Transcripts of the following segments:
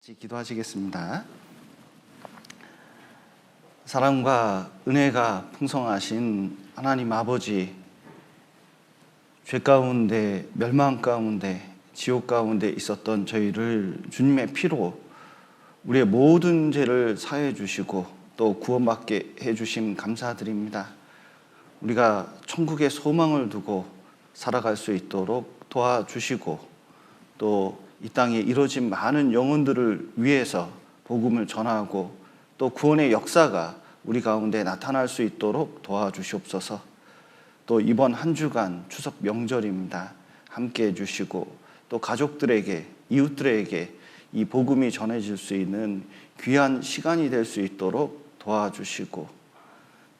같이 기도하시겠습니다. 사랑과 은혜가 풍성하신 하나님 아버지, 죄 가운데, 멸망 가운데, 지옥 가운데 있었던 저희를 주님의 피로 우리의 모든 죄를 사해 주시고 또 구원받게 해주심 감사드립니다. 우리가 천국의 소망을 두고 살아갈 수 있도록 도와주시고 또 이 땅에 이루어진 많은 영혼들을 위해서 복음을 전하고 또 구원의 역사가 우리 가운데 나타날 수 있도록 도와주시옵소서. 또 이번 한 주간 추석 명절입니다. 함께 해주시고 또 가족들에게, 이웃들에게 이 복음이 전해질 수 있는 귀한 시간이 될 수 있도록 도와주시고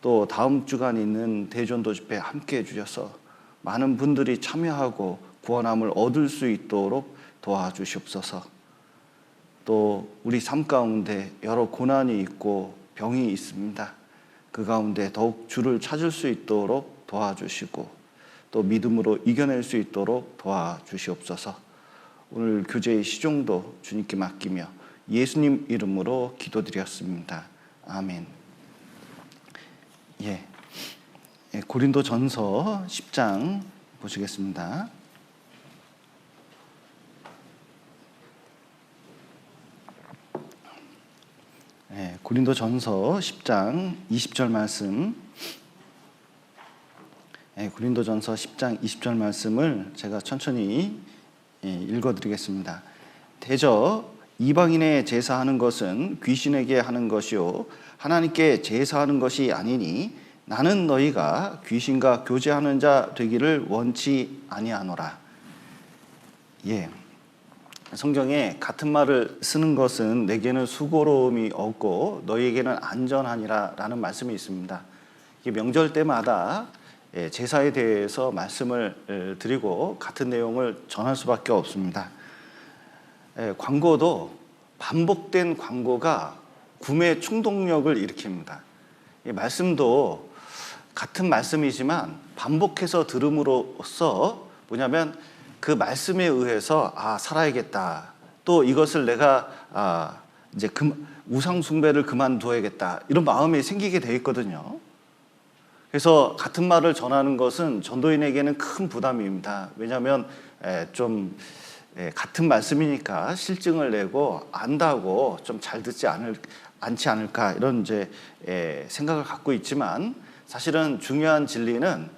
또 다음 주간 있는 대전도 집회 함께 해주셔서 많은 분들이 참여하고 구원함을 얻을 수 있도록 도와주시옵소서. 또 우리 삶 가운데 여러 고난이 있고 병이 있습니다. 그 가운데 더욱 주를 찾을 수 있도록 도와주시고 또 믿음으로 이겨낼 수 있도록 도와주시옵소서. 오늘 교제의 시종도 주님께 맡기며 예수님 이름으로 기도드렸습니다. 아멘. 고린도전서 10장 보시겠습니다. 고린도전서 10장 20절 말씀. 고린도전서 10장 20절 말씀을 제가 천천히 읽어드리겠습니다. 대저 이방인의 제사하는 것은 귀신에게 하는 것이요 하나님께 제사하는 것이 아니니 나는 너희가 귀신과 교제하는 자 되기를 원치 아니하노라. 성경에 같은 말을 쓰는 것은 내게는 수고로움이 없고 너희에게는 안전하니라 라는 말씀이 있습니다. 이게 명절 때마다 제사에 대해서 말씀을 드리고 같은 내용을 전할 수밖에 없습니다. 광고도 반복된 광고가 구매 충동력을 일으킵니다. 이 말씀도 같은 말씀이지만 반복해서 들음으로써 뭐냐면 그 말씀에 의해서 살아야겠다. 또 이것을 내가 이제 우상 숭배를 그만둬야겠다. 이런 마음이 생기게 돼 있거든요. 그래서 같은 말을 전하는 것은 전도인에게는 큰 부담입니다. 왜냐하면 같은 말씀이니까 실증을 내고 안다고 좀 잘 듣지 않지 않을까 이런 이제 생각을 갖고 있지만 사실은 중요한 진리는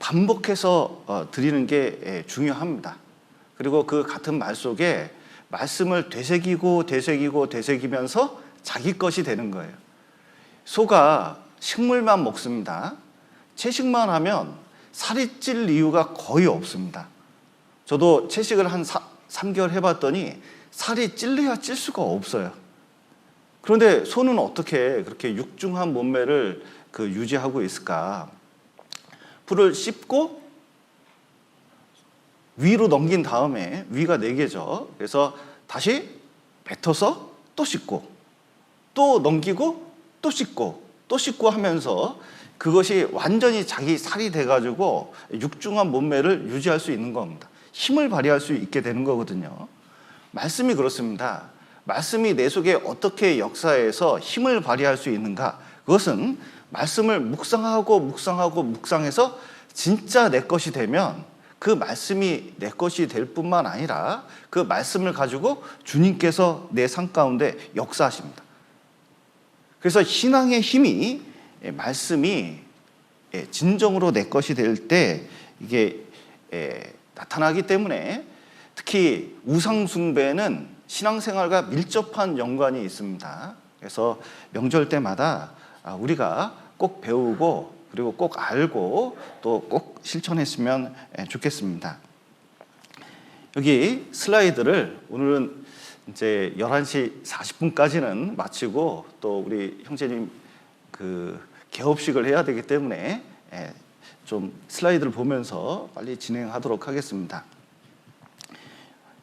반복해서 드리는 게 중요합니다. 그리고 그 같은 말 속에 말씀을 되새기면서 자기 것이 되는 거예요. 소가 식물만 먹습니다. 채식만 하면 살이 찔 이유가 거의 없습니다. 저도 채식을 한 3개월 해봤더니 살이 찔려야 찔 수가 없어요. 그런데 소는 어떻게 그렇게 육중한 몸매를 유지하고 있을까? 풀을 씹고 위로 넘긴 다음에 위가 4개죠. 그래서 다시 뱉어서 또 씹고 또 넘기고 또 씹고 또 씹고 하면서 그것이 완전히 자기 살이 돼가지고 육중한 몸매를 유지할 수 있는 겁니다. 힘을 발휘할 수 있게 되는 거거든요. 말씀이 그렇습니다. 말씀이 내 속에 어떻게 역사해서 힘을 발휘할 수 있는가? 그것은 말씀을 묵상해서 진짜 내 것이 되면 그 말씀이 내 것이 될 뿐만 아니라 그 말씀을 가지고 주님께서 내 삶 가운데 역사하십니다. 그래서 신앙의 힘이 말씀이 진정으로 내 것이 될 때 이게 나타나기 때문에 특히 우상 숭배는 신앙생활과 밀접한 연관이 있습니다. 그래서 명절 때마다 우리가 꼭 배우고 그리고 꼭 알고 또 꼭 실천했으면 좋겠습니다. 여기 슬라이드를 오늘은 이제 11시 40분까지는 마치고 또 우리 형제님 개업식을 해야 되기 때문에 좀 슬라이드를 보면서 빨리 진행하도록 하겠습니다.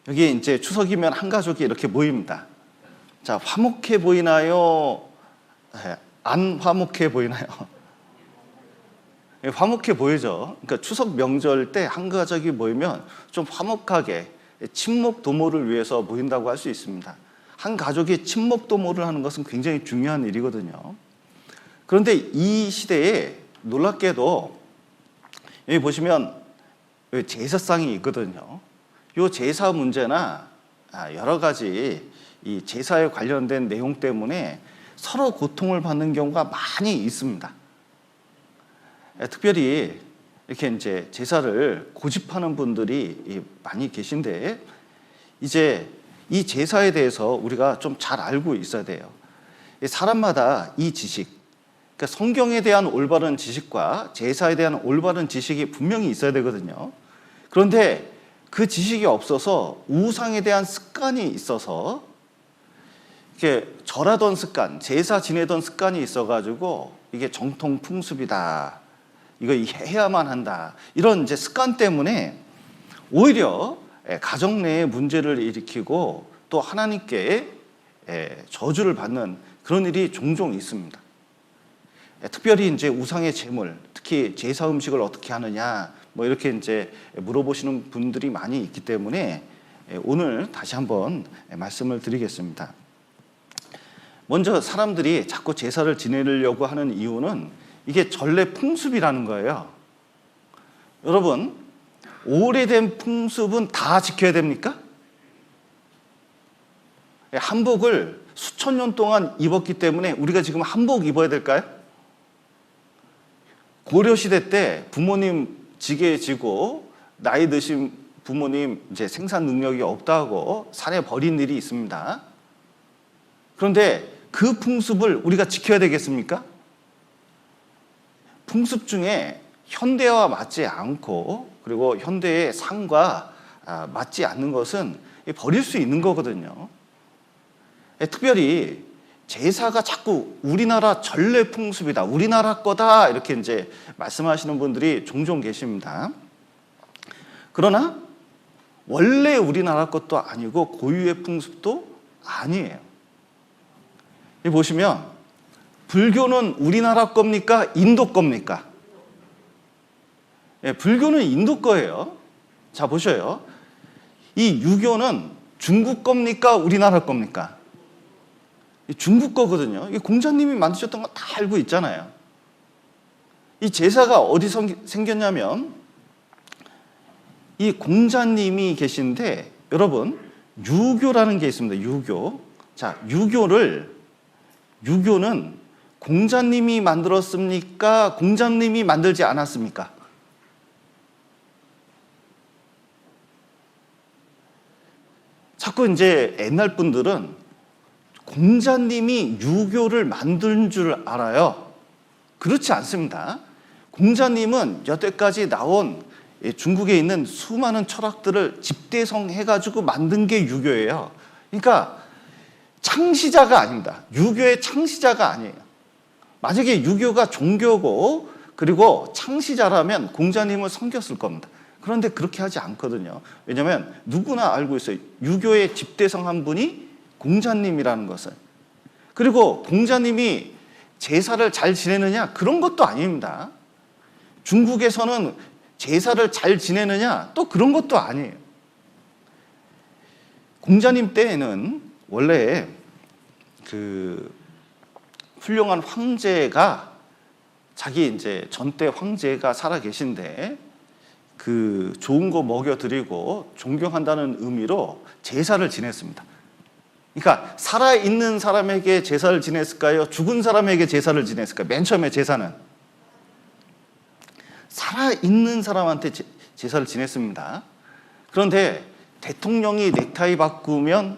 여기 이제 추석이면 한 가족이 이렇게 모입니다. 자, 화목해 보이나요? 안 화목해 보이나요? 화목해 보이죠. 그러니까 추석 명절 때 한 가족이 모이면 좀 화목하게 친목 도모를 위해서 모인다고 할 수 있습니다. 한 가족이 친목도모를 하는 것은 굉장히 중요한 일이거든요. 그런데 이 시대에 놀랍게도 여기 보시면 제사상이 있거든요. 이 제사 문제나 여러 가지 이 제사에 관련된 내용 때문에 서로 고통을 받는 경우가 많이 있습니다. 특별히 이렇게 이제 제사를 고집하는 분들이 많이 계신데, 이제 이 제사에 대해서 우리가 좀 잘 알고 있어야 돼요. 사람마다 이 지식, 그러니까 성경에 대한 올바른 지식과 제사에 대한 올바른 지식이 분명히 있어야 되거든요. 그런데 그 지식이 없어서 우상에 대한 습관이 있어서 이렇게 절하던 습관, 제사 지내던 습관이 있어가지고 이게 정통 풍습이다, 이거 해야만 한다, 이런 이제 습관 때문에 오히려 가정 내에 문제를 일으키고 또 하나님께 저주를 받는 그런 일이 종종 있습니다. 특별히 이제 우상의 제물, 특히 제사 음식을 어떻게 하느냐, 뭐 이렇게 이제 물어보시는 분들이 많이 있기 때문에 오늘 다시 한번 말씀을 드리겠습니다. 먼저 사람들이 자꾸 제사를 지내려고 하는 이유는 이게 전래 풍습이라는 거예요. 여러분, 오래된 풍습은 다 지켜야 됩니까? 한복을 수천 년 동안 입었기 때문에 우리가 지금 한복 입어야 될까요? 고려시대 때 부모님 지게 지고 나이 드신 부모님 이제 생산 능력이 없다고 산에 버린 일이 있습니다. 그런데 그 풍습을 우리가 지켜야 되겠습니까? 풍습 중에 현대와 맞지 않고 그리고 현대의 삶과 맞지 않는 것은 버릴 수 있는 거거든요. 특별히 제사가 자꾸 우리나라 전래 풍습이다, 우리나라 거다, 이렇게 이제 말씀하시는 분들이 종종 계십니다. 그러나 원래 우리나라 것도 아니고 고유의 풍습도 아니에요. 여기 보시면 불교는 우리나라 겁니까? 인도 겁니까? 불교는 인도 거예요. 자, 보셔요. 이 유교는 중국 겁니까? 우리나라 겁니까? 중국 거거든요. 이 공자님이 만드셨던 거 다 알고 있잖아요. 이 제사가 어디서 생겼냐면 이 공자님이 계신데, 여러분, 유교라는 게 있습니다. 유교. 자, 유교는 공자님이 만들었습니까? 공자님이 만들지 않았습니까? 자꾸 이제 옛날 분들은 공자님이 유교를 만든 줄 알아요. 그렇지 않습니다. 공자님은 여태까지 나온 중국에 있는 수많은 철학들을 집대성해가지고 만든 게 유교예요. 그러니까 창시자가 아닙니다. 유교의 창시자가 아니에요. 만약에 유교가 종교고 그리고 창시자라면 공자님을 섬겼을 겁니다. 그런데 그렇게 하지 않거든요. 왜냐하면 누구나 알고 있어요. 유교의 집대성 한 분이 공자님이라는 것을. 그리고 공자님이 제사를 잘 지내느냐? 그런 것도 아닙니다. 중국에서는 제사를 잘 지내느냐? 또 그런 것도 아니에요. 공자님 때에는 원래 그 훌륭한 황제가, 자기 이제 전대 황제가 살아 계신데 그 좋은 거 먹여드리고 존경한다는 의미로 제사를 지냈습니다. 그러니까 살아있는 사람에게 제사를 지냈을까요? 죽은 사람에게 제사를 지냈을까요? 맨 처음에 제사는 살아있는 사람한테 제사를 지냈습니다. 그런데 대통령이 넥타이 바꾸면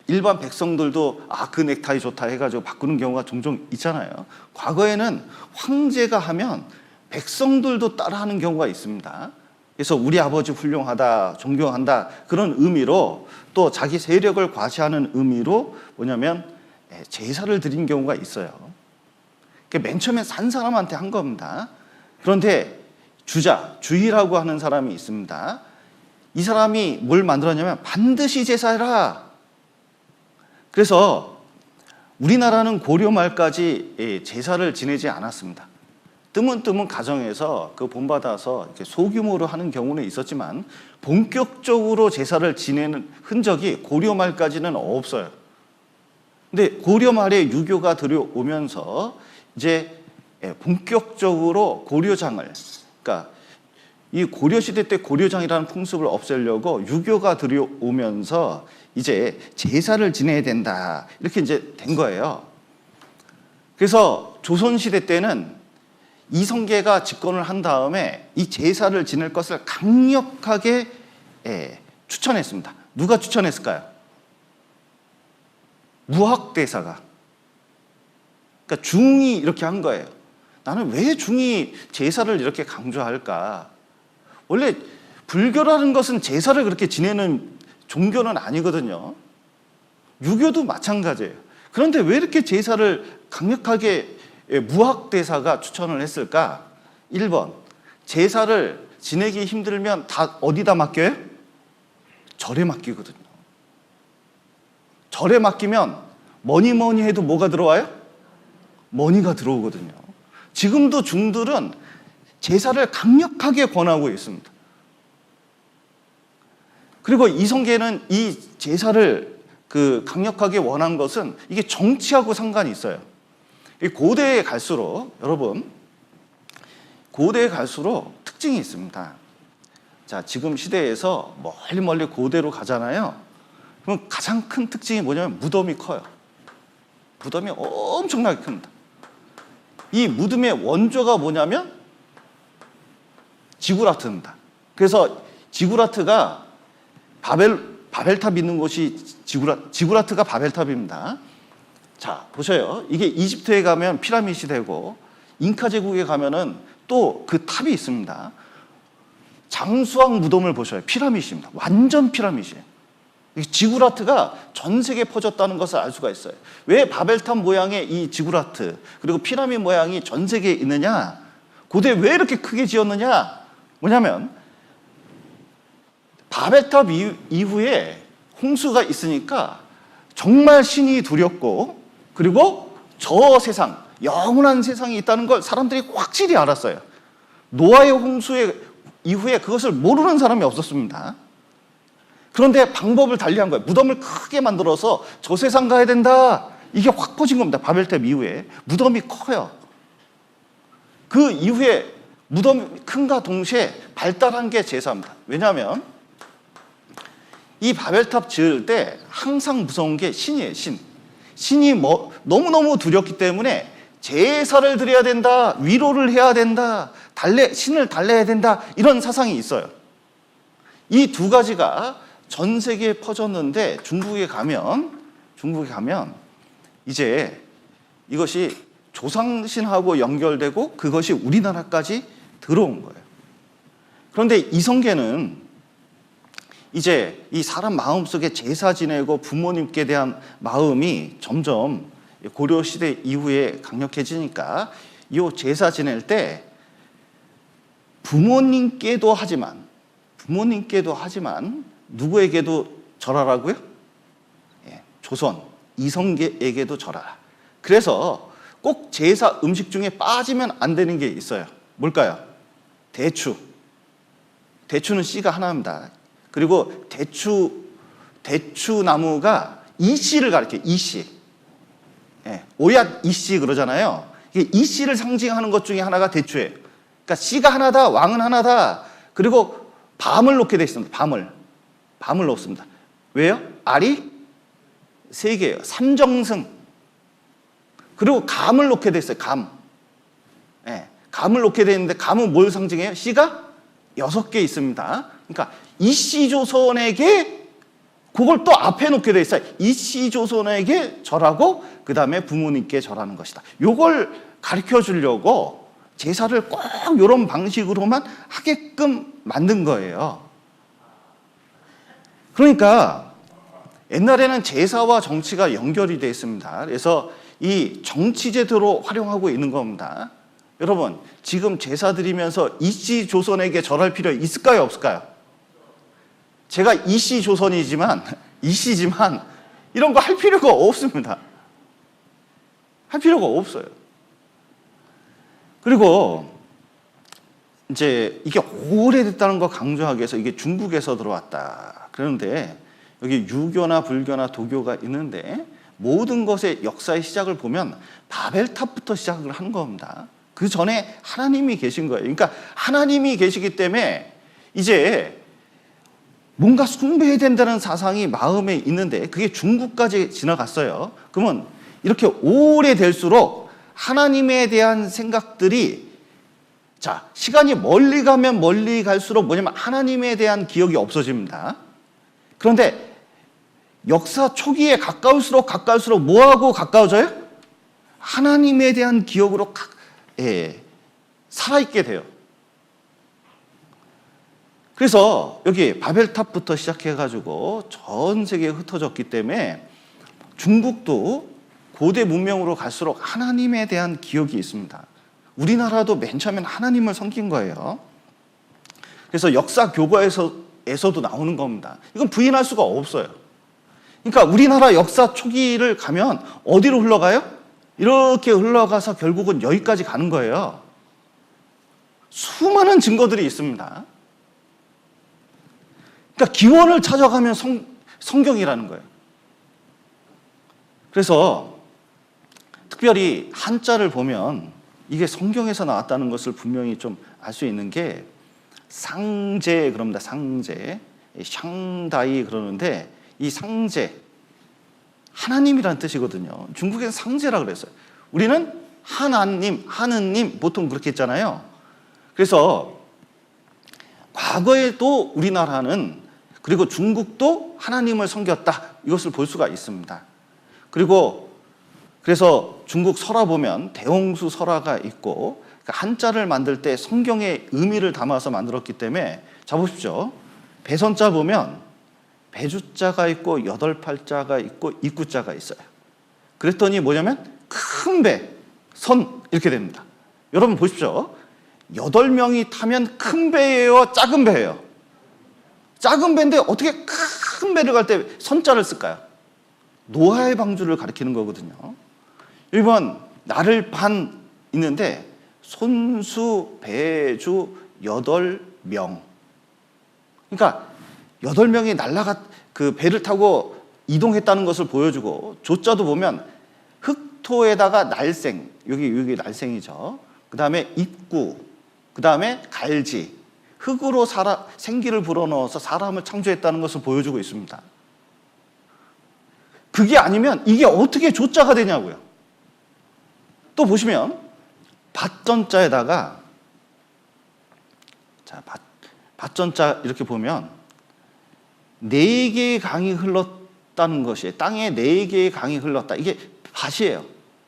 일반 백성들도 그 넥타이 좋다 해가지고 바꾸는 경우가 종종 있잖아요. 과거에는 황제가 하면 백성들도 따라하는 경우가 있습니다. 그래서 우리 아버지 훌륭하다, 존경한다, 그런 의미로, 또 자기 세력을 과시하는 의미로 뭐냐면 제사를 드린 경우가 있어요. 맨 처음에 산 사람한테 한 겁니다. 그런데 주의라고 하는 사람이 있습니다. 이 사람이 뭘 만들었냐면 반드시 제사해라. 그래서 우리나라는 고려 말까지 제사를 지내지 않았습니다. 드문드문 가정에서 그 본받아서 이렇게 소규모로 하는 경우는 있었지만 본격적으로 제사를 지내는 흔적이 고려 말까지는 없어요. 근데 고려 말에 유교가 들어오면서 이제 본격적으로 고려장을, 그러니까 이 고려 시대 때 고려장이라는 풍습을 없애려고 유교가 들어오면서 이제 제사를 지내야 된다, 이렇게 이제 된 거예요. 그래서 조선 시대 때는 이성계가 집권을 한 다음에 이 제사를 지낼 것을 강력하게 추천했습니다. 누가 추천했을까요? 무학대사가. 그러니까 중이 이렇게 한 거예요. 나는 왜 중이 제사를 이렇게 강조할까? 원래 불교라는 것은 제사를 그렇게 지내는 종교는 아니거든요. 유교도 마찬가지예요. 그런데 왜 이렇게 제사를 강력하게 무학대사가 추천을 했을까? 1번, 제사를 지내기 힘들면 다 어디다 맡겨요? 절에 맡기거든요. 절에 맡기면 뭐니 해도 뭐가 들어와요? 머니가 들어오거든요. 지금도 중들은 제사를 강력하게 권하고 있습니다. 그리고 이성계는 이 제사를 강력하게 원한 것은 이게 정치하고 상관이 있어요. 고대에 갈수록, 여러분, 고대에 갈수록 특징이 있습니다. 자, 지금 시대에서 멀리 고대로 가잖아요. 그럼 가장 큰 특징이 뭐냐면 무덤이 커요. 무덤이 엄청나게 큽니다. 이 무덤의 원조가 뭐냐면 지구라트입니다. 그래서 지구라트가 바벨탑 있는 곳이 지구라트가 바벨탑입니다. 자, 보셔요. 이게 이집트에 가면 피라미드이 되고 잉카 제국에 가면은 또 그 탑이 있습니다. 장수왕 무덤을 보셔요. 피라미드입니다. 완전 피라미드예요. 지구라트가 전 세계에 퍼졌다는 것을 알 수가 있어요. 왜 바벨탑 모양의 이 지구라트 그리고 피라미드 모양이 전 세계에 있느냐? 고대 왜 이렇게 크게 지었느냐? 뭐냐면 바벨탑 이후에 홍수가 있으니까 정말 신이 두렵고, 그리고 저 세상, 영원한 세상이 있다는 걸 사람들이 확실히 알았어요. 노아의 홍수 이후에 그것을 모르는 사람이 없었습니다. 그런데 방법을 달리한 거예요. 무덤을 크게 만들어서 저 세상 가야 된다. 이게 확 퍼진 겁니다. 바벨탑 이후에. 무덤이 커요. 그 이후에 무덤이 큰가 동시에 발달한 게 제사입니다. 왜냐하면 이 바벨탑 지을 때 항상 무서운 게 신이에요. 신이 너무너무 두렵기 때문에 제사를 드려야 된다, 위로를 해야 된다, 신을 달래야 된다, 이런 사상이 있어요. 이 두 가지가 전 세계에 퍼졌는데 중국에 가면 이제 이것이 조상신하고 연결되고 그것이 우리나라까지 들어온 거예요. 그런데 이성계는 이제 이 사람 마음속에 제사 지내고 부모님께 대한 마음이 점점 고려시대 이후에 강력해지니까 이 제사 지낼 때 부모님께도 하지만 누구에게도 절하라고요? 조선 이성계에게도 절하라. 그래서 꼭 제사 음식 중에 빠지면 안 되는 게 있어요. 뭘까요? 대추. 대추는 씨가 하나입니다. 그리고 대추 나무가 이씨를 가리켜요. 이씨. 오얏 이씨 그러잖아요. 이게 이씨를 상징하는 것 중에 하나가 대추예요. 그러니까 씨가 하나다, 왕은 하나다. 그리고 밤을 놓게 돼 있습니다. 밤을 놓습니다. 왜요? 알이 3개예요. 삼정승. 그리고 감을 놓게 돼 있어요. 감을 놓게 돼 있는데 감은 뭘 상징해요? 씨가 6개 있습니다. 그러니까 이씨조선에게 그걸 또 앞에 놓게 돼 있어요. 이씨조선에게 절하고 그 다음에 부모님께 절하는 것이다. 이걸 가르쳐 주려고 제사를 꼭 이런 방식으로만 하게끔 만든 거예요. 그러니까 옛날에는 제사와 정치가 연결이 되어 있습니다. 그래서 이 정치제도로 활용하고 있는 겁니다. 여러분, 지금 제사 드리면서 이씨조선에게 절할 필요 있을까요? 없을까요? 제가 이씨지만 이런 거 할 필요가 없습니다. 할 필요가 없어요. 그리고 이제 이게 오래됐다는 거 강조하기 위해서 이게 중국에서 들어왔다. 그런데 여기 유교나 불교나 도교가 있는데 모든 것의 역사의 시작을 보면 바벨탑부터 시작을 한 겁니다. 그 전에 하나님이 계신 거예요. 그러니까 하나님이 계시기 때문에 이제 뭔가 숭배해야 된다는 사상이 마음에 있는데 그게 중국까지 지나갔어요. 그러면 이렇게 오래될수록 하나님에 대한 생각들이 자, 시간이 멀리 가면 멀리 갈수록 뭐냐면 하나님에 대한 기억이 없어집니다. 그런데 역사 초기에 가까울수록 뭐하고 가까워져요? 하나님에 대한 기억으로 살아있게 돼요. 그래서 여기 바벨탑부터 시작해가지고 전 세계에 흩어졌기 때문에 중국도 고대 문명으로 갈수록 하나님에 대한 기억이 있습니다. 우리나라도 맨 처음엔 하나님을 섬긴 거예요. 그래서 역사 교과에서도 나오는 겁니다. 이건 부인할 수가 없어요. 그러니까 우리나라 역사 초기를 가면 어디로 흘러가요? 이렇게 흘러가서 결국은 여기까지 가는 거예요. 수많은 증거들이 있습니다. 그러니까 기원을 찾아가면 성경이라는 거예요. 그래서 특별히 한자를 보면 이게 성경에서 나왔다는 것을 분명히 좀 알 수 있는 게 상제 그럽니다. 상제, 샹다이 그러는데 이 상제 하나님이라는 뜻이거든요. 중국에는 상제라 그랬어요. 우리는 하느님 보통 그렇게 했잖아요. 그래서 과거에도 우리나라는 그리고 중국도 하나님을 섬겼다. 이것을 볼 수가 있습니다. 그래서 중국 설화 보면 대홍수 설화가 있고 한자를 만들 때 성경의 의미를 담아서 만들었기 때문에 자 보십시오. 배선자 보면 배주자가 있고 8팔자가 있고 입구자가 있어요. 그랬더니 뭐냐면 큰 배, 선 이렇게 됩니다. 여러분 보십시오. 8명이 타면 큰 배예요? 작은 배예요? 작은 배인데 어떻게 큰 배를 갈 때 선자를 쓸까요? 노아의 방주를 가리키는 거거든요. 1번 나를 반 있는데 손수, 배주 8명. 그러니까 8명이 그 배를 타고 이동했다는 것을 보여주고 조자도 보면 흑토에다가 날생, 여기 날생이죠. 그 다음에 입구, 그 다음에 갈지, 흙으로 생기를 불어넣어서 사람을 창조했다는 것을 보여주고 있습니다. 그게 아니면 이게 어떻게 조자가 되냐고요. 또 보시면 밭전자에다가 자, 밭전자 이렇게 보면 4개의 강이 흘렀다는 것이 땅에 4개의 강이 흘렀다. 이게 밭이에요.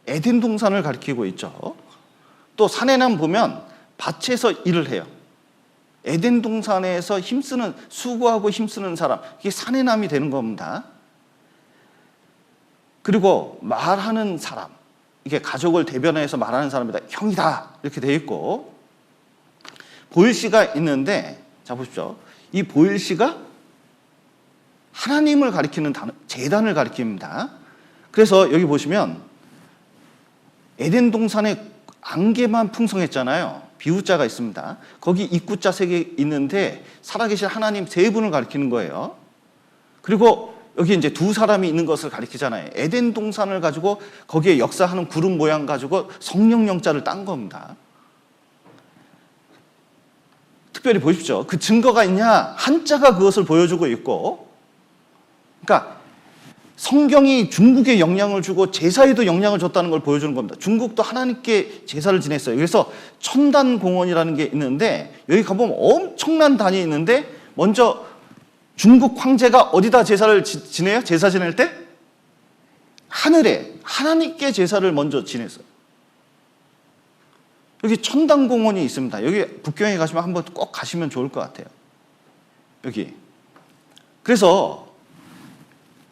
에덴 동산을 가리키고 있죠. 또 사내남 보면 밭에서 일을 해요. 에덴 동산에서 수고하고 힘쓰는 사람, 이게 사내남이 되는 겁니다. 그리고 말하는 사람, 이게 가족을 대변해서 말하는 사람이다. 형이다. 이렇게 돼 있고 보일씨가 있는데 자 보십시오. 이 보일씨가 하나님을 가리키는 단어, 제단을 가리킵니다. 그래서 여기 보시면 에덴 동산에 안개만 풍성했잖아요. 비우자가 있습니다. 거기 입구자 3개 있는데 살아계신 하나님 3분을 가리키는 거예요. 그리고 여기 이제 2사람이 있는 것을 가리키잖아요. 에덴 동산을 가지고 거기에 역사하는 구름 모양 가지고 성령 영자를 딴 겁니다. 특별히 보십시오. 그 증거가 있냐? 한자가 그것을 보여주고 있고, 그러니까 성경이 중국에 영향을 주고 제사에도 영향을 줬다는 걸 보여주는 겁니다. 중국도 하나님께 제사를 지냈어요. 그래서 천단공원이라는 게 있는데 여기 가보면 엄청난 단이 있는데 먼저 중국 황제가 어디다 제사를 지내요? 제사 지낼 때? 하늘에 하나님께 제사를 먼저 지냈어요. 여기 천단공원이 있습니다. 여기 북경에 가시면 한번 꼭 가시면 좋을 것 같아요. 여기. 그래서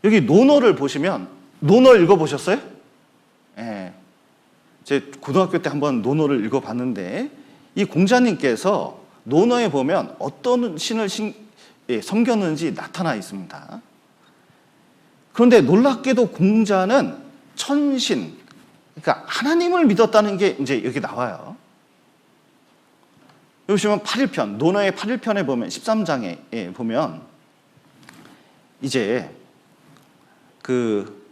여기 논어를 보시면 논어 읽어보셨어요? 예. 제 고등학교 때 한번 논어를 읽어봤는데 이 공자님께서 논어에 보면 어떤 신을 섬겼는지 나타나 있습니다. 그런데 놀랍게도 공자는 천신, 그러니까 하나님을 믿었다는 게 이제 여기 나와요. 여기 보시면 8일편, 논어의 8일편에 보면 13장에 보면 이제 그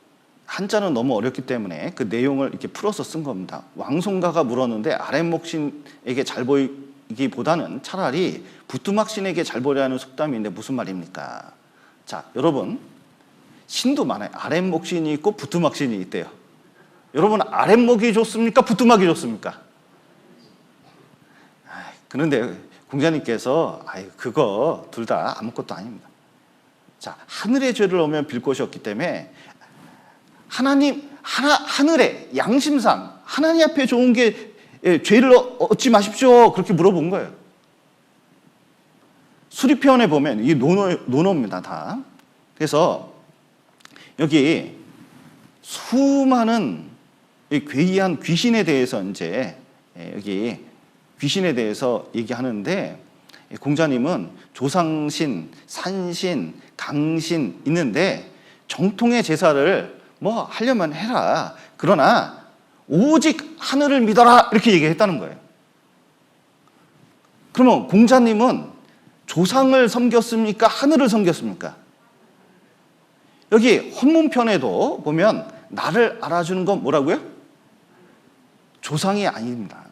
한자는 너무 어렵기 때문에 그 내용을 이렇게 풀어서 쓴 겁니다. 왕손가가 물었는데 아랫목신에게 잘 보이기보다는 차라리 부뚜막신에게 잘 보이라는 속담인데 무슨 말입니까? 자, 여러분 신도 많아요. 아랫목신이 있고 부뚜막신이 있대요. 여러분 아랫목이 좋습니까? 부뚜막이 좋습니까? 그런데 공자님께서 그거 둘 다 아무것도 아닙니다. 자, 하늘의 죄를 오면 빌 곳이 없기 때문에 하나님 하늘의 양심상 하나님 앞에 좋은 게 죄를 얻지 마십시오. 그렇게 물어본 거예요. 수리편에 보면 이 논어입니다, 다. 그래서 여기 수많은 괴이한 귀신에 대해서 이제 여기 귀신에 대해서 얘기하는데 공자님은 조상신, 산신, 강신 있는데 정통의 제사를 뭐 하려면 해라. 그러나 오직 하늘을 믿어라. 이렇게 얘기했다는 거예요. 그러면 공자님은 조상을 섬겼습니까? 하늘을 섬겼습니까? 여기 헌문편에도 보면 나를 알아주는 건 뭐라고요? 조상이 아닙니다.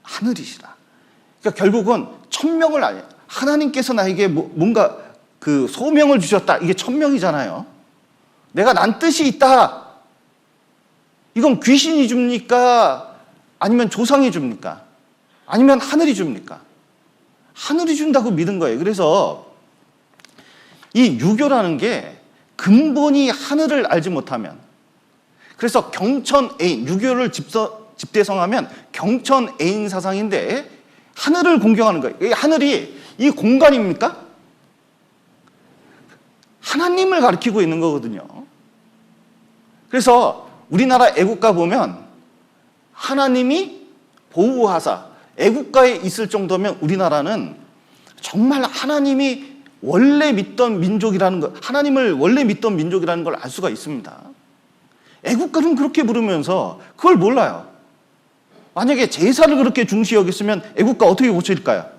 하늘이시라. 그러니까 결국은 천명을 알아요. 하나님께서 나에게 뭔가 그 소명을 주셨다. 이게 천명이잖아요. 내가 난 뜻이 있다. 이건 귀신이 줍니까? 아니면 조상이 줍니까? 아니면 하늘이 줍니까? 하늘이 준다고 믿은 거예요. 그래서 이 유교라는 게 근본이 하늘을 알지 못하면, 그래서 경천애인, 유교를 집대성하면 경천애인 사상인데 하늘을 공경하는 거예요. 이 하늘이 이 공간입니까? 하나님을 가리키고 있는 거거든요. 그래서 우리나라 애국가 보면 하나님이 보호하사, 애국가에 있을 정도면 우리나라는 정말 하나님이 원래 믿던 민족이라는 것, 하나님을 원래 믿던 민족이라는 걸 알 수가 있습니다. 애국가는 그렇게 부르면서 그걸 몰라요. 만약에 제사를 그렇게 중시 여겼으면 애국가 어떻게 고칠까요?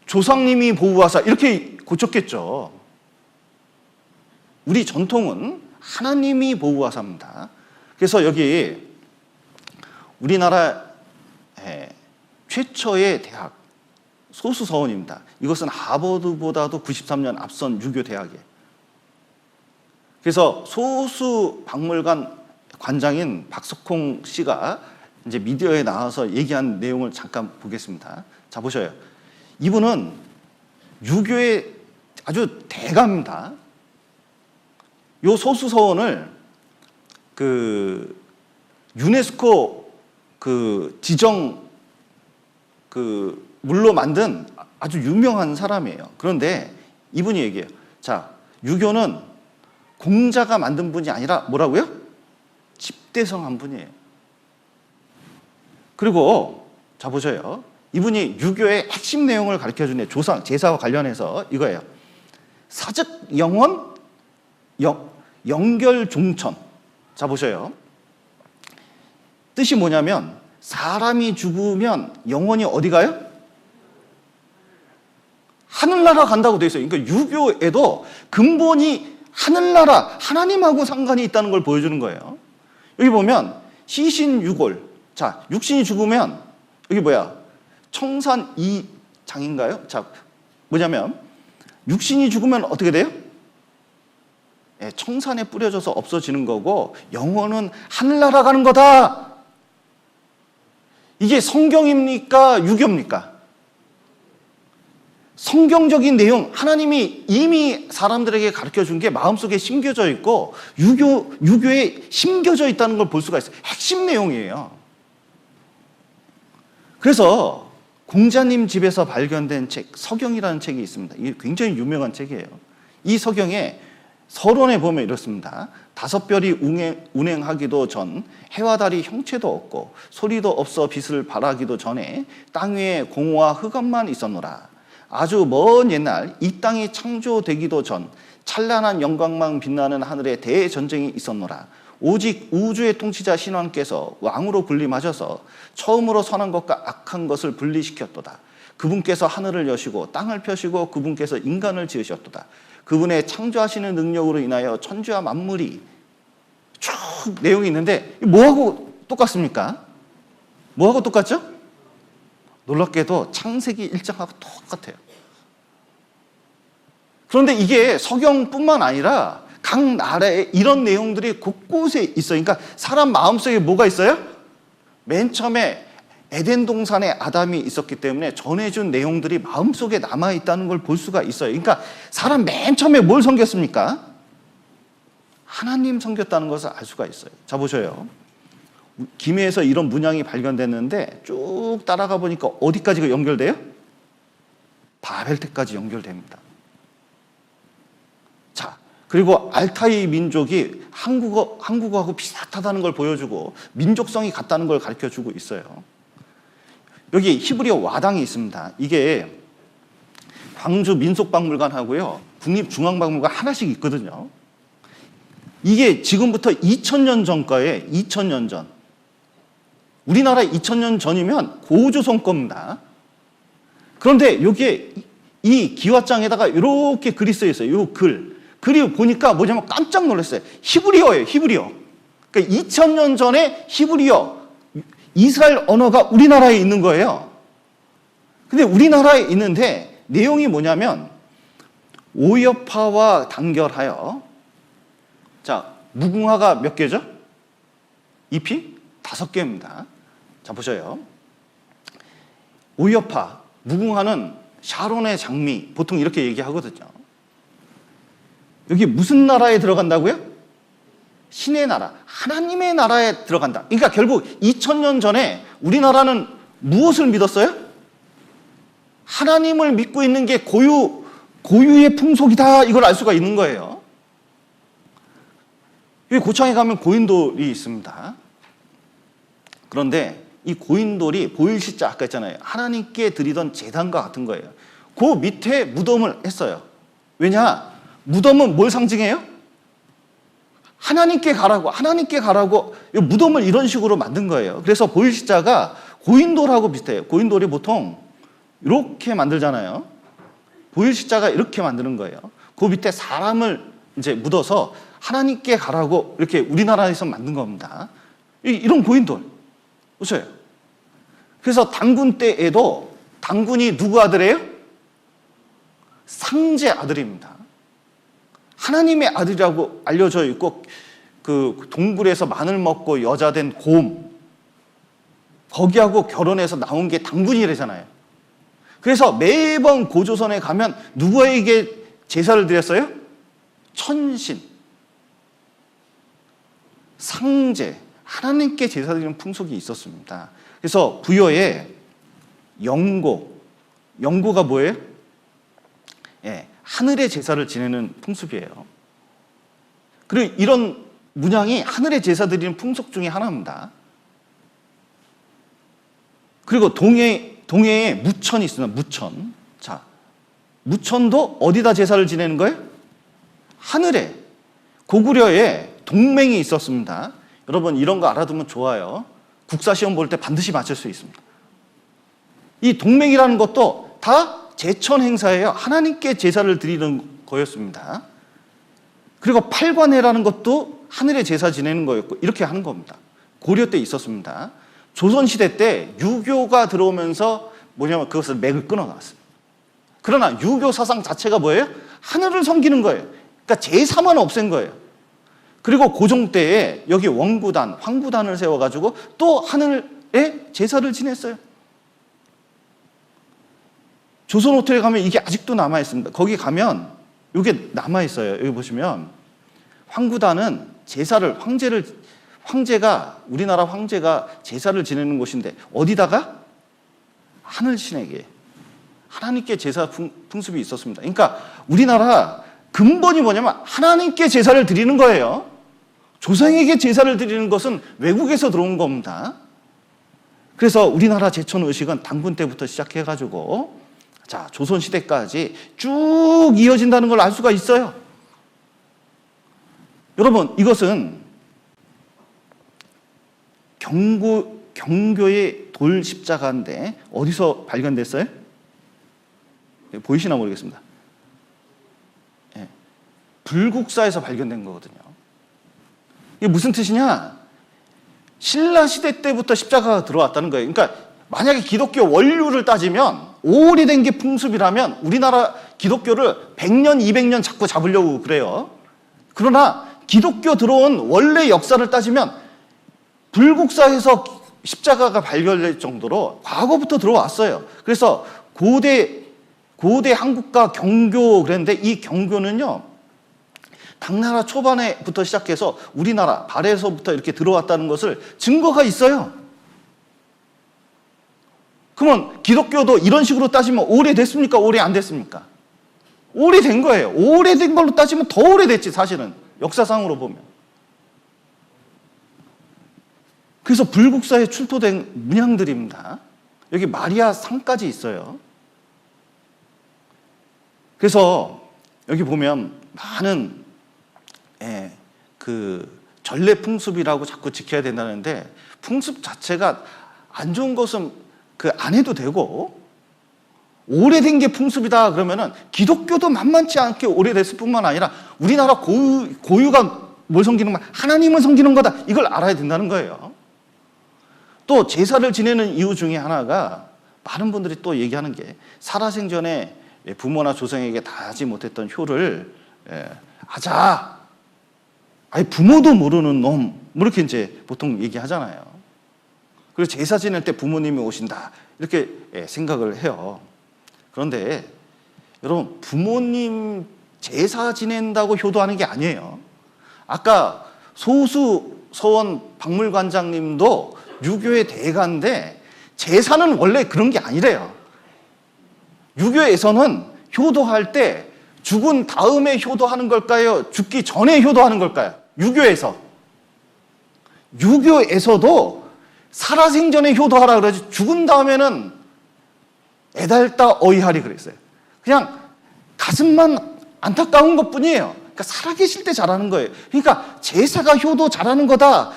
조상님이 보호하사 이렇게 고쳤겠죠. 우리 전통은 하나님이 보호하사입니다. 그래서 여기 우리나라 최초의 대학 소수서원입니다. 이것은 하버드보다도 93년 앞선 유교 대학이에요. 그래서 소수박물관 관장인 박석홍 씨가 이제 미디어에 나와서 얘기한 내용을 잠깐 보겠습니다. 자, 보셔요. 이분은 유교의 아주 대가입니다. 요 소수서원을 그 유네스코 그 지정 그 물로 만든 아주 유명한 사람이에요. 그런데 이분이 얘기해요. 자, 유교는 공자가 만든 분이 아니라 뭐라고요? 집대성한 분이에요. 그리고 자, 보셔요. 이분이 유교의 핵심 내용을 가르쳐주는 조상, 제사와 관련해서 이거예요. 사즉 영원, 영결 종천. 자, 보셔요. 뜻이 뭐냐면 사람이 죽으면 영혼이 어디 가요? 하늘나라 간다고 돼 있어요. 그러니까 유교에도 근본이 하늘나라, 하나님하고 상관이 있다는 걸 보여주는 거예요. 여기 보면 시신유골. 자, 육신이 죽으면 여기 뭐야? 청산이장인가요? 자, 뭐냐면 육신이 죽으면 어떻게 돼요? 청산에 뿌려져서 없어지는 거고 영혼은 하늘나라 가는 거다. 이게 성경입니까? 유교입니까? 성경적인 내용, 하나님이 이미 사람들에게 가르쳐준 게 마음속에 심겨져 있고 유교에 심겨져 있다는 걸 볼 수가 있어요. 핵심 내용이에요. 그래서 공자님 집에서 발견된 책, 서경이라는 책이 있습니다. 이게 굉장히 유명한 책이에요. 이 서경에 서론에 보면 이렇습니다. 다섯 별이 운행하기도 전 해와 달이 형체도 없고 소리도 없어 빛을 발하기도 전에 땅 위에 공허와 흑암만 있었노라. 아주 먼 옛날 이 땅이 창조되기도 전 찬란한 영광만 빛나는 하늘에 대전쟁이 있었노라. 오직 우주의 통치자 신왕께서 왕으로 군림하셔서 처음으로 선한 것과 악한 것을 분리시켰도다. 그분께서 하늘을 여시고 땅을 펴시고 그분께서 인간을 지으셨도다. 그분의 창조하시는 능력으로 인하여 천지와 만물이 쭉 내용이 있는데 뭐하고 똑같습니까? 뭐하고 똑같죠? 놀랍게도 창세기 1장하고 똑같아요. 그런데 이게 서경뿐만 아니라 각 나라에 이런 내용들이 곳곳에 있어요. 그러니까 사람 마음속에 뭐가 있어요? 맨 처음에 에덴 동산에 아담이 있었기 때문에 전해준 내용들이 마음속에 남아있다는 걸 볼 수가 있어요. 그러니까 사람 맨 처음에 뭘 섬겼습니까? 하나님 섬겼다는 것을 알 수가 있어요. 자, 보셔요. 김해에서 이런 문양이 발견됐는데 쭉 따라가 보니까 어디까지 연결돼요? 바벨탑까지 연결됩니다. 자, 그리고 알타이 민족이 한국어하고 비슷하다는 걸 보여주고 민족성이 같다는 걸 가르쳐주고 있어요. 여기 히브리어 와당이 있습니다. 이게 광주 민속박물관하고요, 국립중앙박물관 하나씩 있거든요. 이게 지금부터 2000년 전 거예요. 2000년 전. 우리나라 2000년 전이면 고조선 겁니다. 그런데 여기에 이 기와장에다가 이렇게 글이 써 있어요. 이 글이 보니까 뭐냐면 깜짝 놀랐어요. 히브리어예요. 히브리어. 그러니까 2000년 전에 히브리어, 이스라엘 언어가 우리나라에 있는 거예요. 근데 우리나라에 있는데 내용이 뭐냐면 오여파와 단결하여, 자, 무궁화가 몇 개죠? 잎이 5개입니다. 자, 보셔요. 오여파, 무궁화는 샤론의 장미, 보통 이렇게 얘기하거든요. 여기 무슨 나라에 들어간다고요? 신의 나라, 하나님의 나라에 들어간다. 그러니까 결국 2000년 전에 우리나라는 무엇을 믿었어요? 하나님을 믿고 있는 게 고유의 풍속이다, 이걸 알 수가 있는 거예요. 여기 고창에 가면 고인돌이 있습니다. 그런데 이 고인돌이 보일시자, 아까 했잖아요. 하나님께 드리던 제단과 같은 거예요. 그 밑에 무덤을 했어요. 왜냐? 무덤은 뭘 상징해요? 하나님께 가라고 무덤을 이런 식으로 만든 거예요. 그래서 보일시자가 고인돌하고 비슷해요. 고인돌이 보통 이렇게 만들잖아요. 보일시자가 이렇게 만드는 거예요. 그 밑에 사람을 이제 묻어서 하나님께 가라고 이렇게 우리나라에서 만든 겁니다. 이런 고인돌. 보세요. 그래서 단군 때에도 단군이 누구 아들이에요? 상제 아들입니다. 하나님의 아들이라고 알려져 있고, 그 동굴에서 마늘 먹고 여자 된 곰, 거기하고 결혼해서 나온 게 단군이래잖아요. 그래서 매번 고조선에 가면 누구에게 제사를 드렸어요? 천신, 상제, 하나님께 제사 드리는 풍속이 있었습니다. 그래서 부여에 영고가 뭐예요? 예, 하늘의 제사를 지내는 풍습이에요. 그리고 이런 문양이 하늘의 제사 드리는 풍속 중에 하나입니다. 그리고 동해에 무천이 있습니다. 무천. 자, 무천도 어디다 제사를 지내는 거예요? 하늘에. 고구려에 동맹이 있었습니다. 여러분 이런 거 알아두면 좋아요. 국사시험 볼 때 반드시 맞출 수 있습니다. 이 동맹이라는 것도 다 제천 행사예요. 하나님께 제사를 드리는 거였습니다. 그리고 팔관회라는 것도 하늘에 제사 지내는 거였고 이렇게 하는 겁니다. 고려 때 있었습니다. 조선시대 때 유교가 들어오면서 뭐냐면 그것을 맥을 끊어놨어요. 그러나 유교 사상 자체가 뭐예요? 하늘을 섬기는 거예요. 그러니까 제사만 없앤 거예요. 그리고 고종 때에 여기 원구단, 황구단을 세워가지고 또 하늘에 제사를 지냈어요. 조선 호텔에 가면 이게 아직도 남아있습니다. 거기 가면 이게 남아있어요. 여기 보시면 황구단은 우리나라 황제가 제사를 지내는 곳인데 어디다가? 하늘신에게, 하나님께 제사 풍습이 있었습니다. 그러니까 우리나라 근본이 뭐냐면 하나님께 제사를 드리는 거예요. 조상에게 제사를 드리는 것은 외국에서 들어온 겁니다. 그래서 우리나라 제천 의식은 단군 때부터 시작해가지고 자, 조선시대까지 쭉 이어진다는 걸 알 수가 있어요. 여러분, 이것은 경교의 돌 십자가인데 어디서 발견됐어요? 보이시나 모르겠습니다. 예, 불국사에서 발견된 거거든요. 이게 무슨 뜻이냐? 신라 시대 때부터 십자가가 들어왔다는 거예요. 그러니까 만약에 기독교 원류를 따지면 오래된 게 풍습이라면 우리나라 기독교를 100년, 200년 자꾸 잡으려고 그래요. 그러나 기독교 들어온 원래 역사를 따지면 불국사에서 십자가가 발견될 정도로 과거부터 들어왔어요. 그래서 고대 한국과 경교 그랬는데 이 경교는요, 당나라 초반에부터 시작해서 우리나라 발에서부터 이렇게 들어왔다는 것을 증거가 있어요. 그러면 기독교도 이런 식으로 따지면 오래됐습니까? 오래 안 됐습니까? 오래된 거예요. 오래된 걸로 따지면 더 오래됐지, 사실은. 역사상으로 보면. 그래서 불국사에 출토된 문양들입니다. 여기 마리아 상까지 있어요. 그래서 여기 보면 많은 그 전래 풍습이라고 자꾸 지켜야 된다는데, 풍습 자체가 안 좋은 것은 그 안 해도 되고, 오래된 게 풍습이다 그러면은 기독교도 만만치 않게 오래됐을 뿐만 아니라 우리나라 고유가 뭘 섬기는 거야? 하나님을 섬기는 거다. 이걸 알아야 된다는 거예요. 또 제사를 지내는 이유 중에 하나가, 많은 분들이 또 얘기하는 게, 살아생전에 부모나 조상에게 다 하지 못했던 효를 하자. 아니 부모도 모르는 놈, 뭐 이렇게 이제 보통 얘기하잖아요. 그리고 제사 지낼 때 부모님이 오신다, 이렇게 생각을 해요. 그런데 여러분, 부모님 제사 지낸다고 효도하는 게 아니에요. 아까 소수서원 박물관장님도 유교의 대가인데 제사는 원래 그런 게 아니래요. 유교에서는 효도할 때 죽은 다음에 효도하는 걸까요? 죽기 전에 효도하는 걸까요? 유교에서도 살아생전에 효도하라 그러지 죽은 다음에는 애달다 어이하리 그랬어요. 그냥 가슴만 안타까운 것뿐이에요. 그러니까 살아계실 때 잘하는 거예요. 그러니까 제사가 효도 잘하는 거다,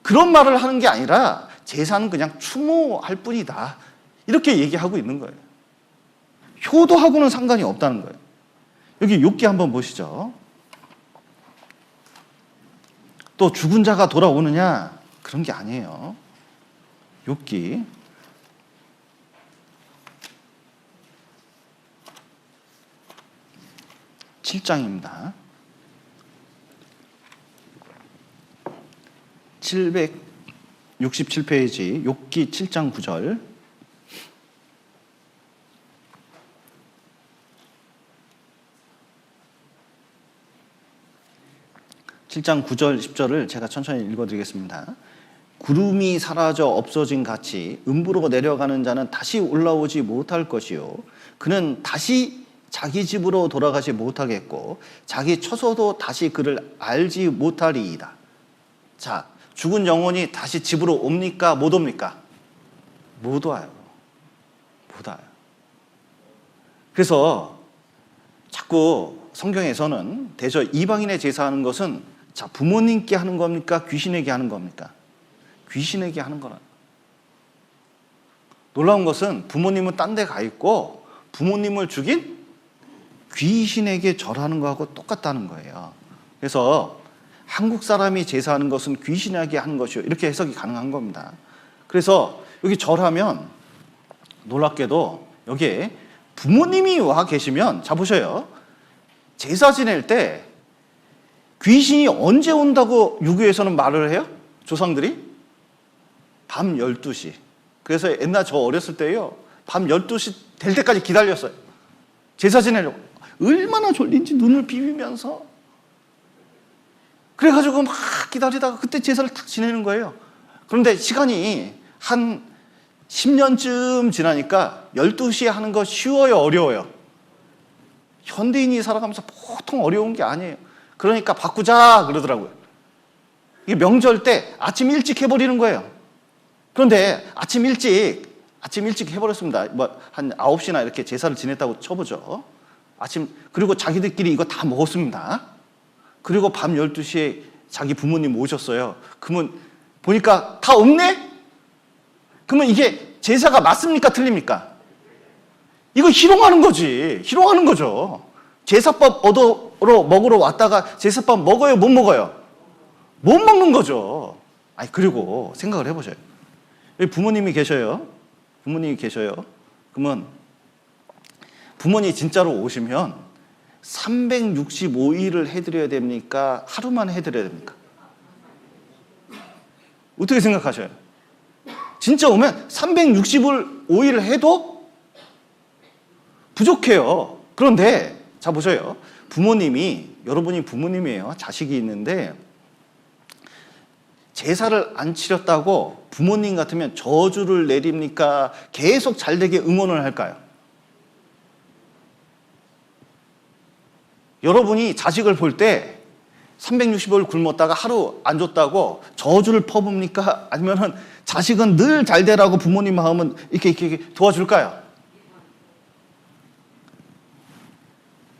그런 말을 하는 게 아니라 제사는 그냥 추모할 뿐이다, 이렇게 얘기하고 있는 거예요. 효도하고는 상관이 없다는 거예요. 여기 욥기 한번 보시죠. 또 죽은 자가 돌아오느냐? 그런 게 아니에요. 욥기 7장입니다. 767페이지 욥기 7장 9절. (7장 9절) 10절을 제가 천천히 읽어드리겠습니다. 구름이 사라져 없어진 같이 음부로 내려가는 자는 다시 올라오지 못할 것이요, 그는 다시 자기 집으로 돌아가지 못하겠고 자기 처소도 다시 그를 알지 못하리이다. 자, 죽은 영혼이 다시 집으로 옵니까? 못 옵니까? 못 와요. 못 와요. 그래서 자꾸 성경에서는 대저 이방인의 제사하는 것은, 자, 부모님께 하는 겁니까? 귀신에게 하는 겁니까? 귀신에게 하는 거라. 놀라운 것은 부모님은 딴 데 가 있고 부모님을 죽인 귀신에게 절하는 거하고 똑같다는 거예요. 그래서 한국 사람이 제사하는 것은 귀신에게 하는 것이요, 이렇게 해석이 가능한 겁니다. 그래서 여기 절하면 놀랍게도 여기에 부모님이 와 계시면, 자 보셔요. 제사 지낼 때 귀신이 언제 온다고 유교에서는 말을 해요? 조상들이? 밤 12시. 그래서 옛날 저 어렸을 때요, 밤 12시 될 때까지 기다렸어요. 제사 지내려고. 얼마나 졸린지 눈을 비비면서. 그래가지고 막 기다리다가 그때 제사를 탁 지내는 거예요. 그런데 시간이 한 10년쯤 지나니까 12시에 하는 거 쉬워요, 어려워요? 현대인이 살아가면서 보통 어려운 게 아니에요. 그러니까 바꾸자 그러더라고요. 이게 명절 때 아침 일찍 해버리는 거예요. 그런데 아침 일찍 해버렸습니다. 뭐 한 9시나 이렇게 제사를 지냈다고 쳐보죠. 그리고 자기들끼리 이거 다 먹었습니다. 그리고 밤 12시에 자기 부모님 오셨어요. 그러면 보니까 다 없네? 그러면 이게 제사가 맞습니까? 틀립니까? 이거 희롱하는 거지. 희롱하는 거죠. 제사밥 얻으러 먹으러 왔다가 제사밥 먹어요? 못 먹어요? 못 먹는 거죠. 아니, 그리고 생각을 해보셔요. 여기 부모님이 계셔요. 부모님이 계셔요. 그러면 부모님이 진짜로 오시면 365일을 해드려야 됩니까? 하루만 해드려야 됩니까? 어떻게 생각하셔요? 진짜 오면 365일을 해도 부족해요. 그런데 자 보세요. 부모님이, 여러분이 부모님이에요. 자식이 있는데 제사를 안 치렀다고 부모님 같으면 저주를 내립니까? 계속 잘되게 응원을 할까요? 여러분이 자식을 볼 때 365일 굶었다가 하루 안 줬다고 저주를 퍼붓니까? 아니면은 자식은 늘 잘 되라고 부모님 마음은 이렇게 도와줄까요?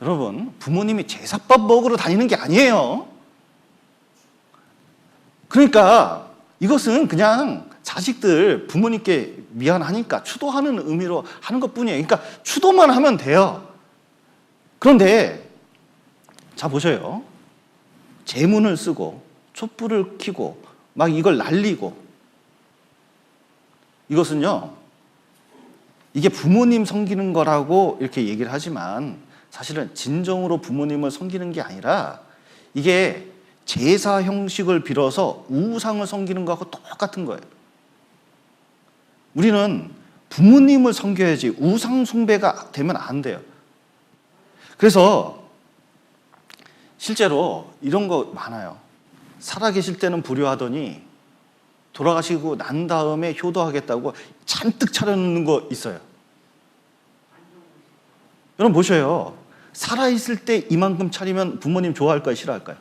여러분, 부모님이 제사밥 먹으러 다니는 게 아니에요. 그러니까 이것은 그냥 자식들 부모님께 미안하니까 추도하는 의미로 하는 것뿐이에요. 그러니까 추도만 하면 돼요. 그런데 자 보셔요. 제문을 쓰고 촛불을 켜고 막 이걸 날리고, 이것은요, 이게 부모님 섬기는 거라고 이렇게 얘기를 하지만 사실은 진정으로 부모님을 섬기는 게 아니라 이게 제사 형식을 빌어서 우상을 섬기는 거하고 똑같은 거예요. 우리는 부모님을 섬겨야지 우상 숭배가 되면 안 돼요. 그래서 실제로 이런 거 많아요. 살아계실 때는 불효하더니 돌아가시고 난 다음에 효도하겠다고 잔뜩 차려놓는 거 있어요. 여러분 보셔요. 살아있을 때 이만큼 차리면 부모님 좋아할까요? 싫어할까요?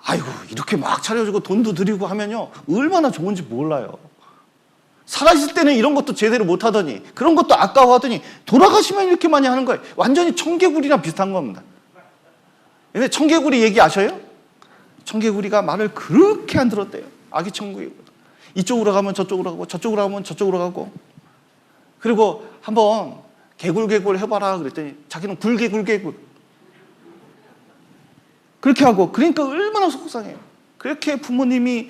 아이고, 이렇게 막 차려주고 돈도 드리고 하면요, 얼마나 좋은지 몰라요. 살아있을 때는 이런 것도 제대로 못하더니, 그런 것도 아까워하더니 돌아가시면 이렇게 많이 하는 거예요. 완전히 청개구리랑 비슷한 겁니다. 근데 청개구리 얘기 아셔요? 청개구리가 말을 그렇게 안 들었대요. 아기 청개구리. 이쪽으로 가면 저쪽으로 가고, 저쪽으로 가면 저쪽으로 가고. 그리고 한번 개굴개굴 해봐라 그랬더니 자기는 굴개굴개굴 그렇게 하고, 그러니까 얼마나 속상해요. 그렇게 부모님이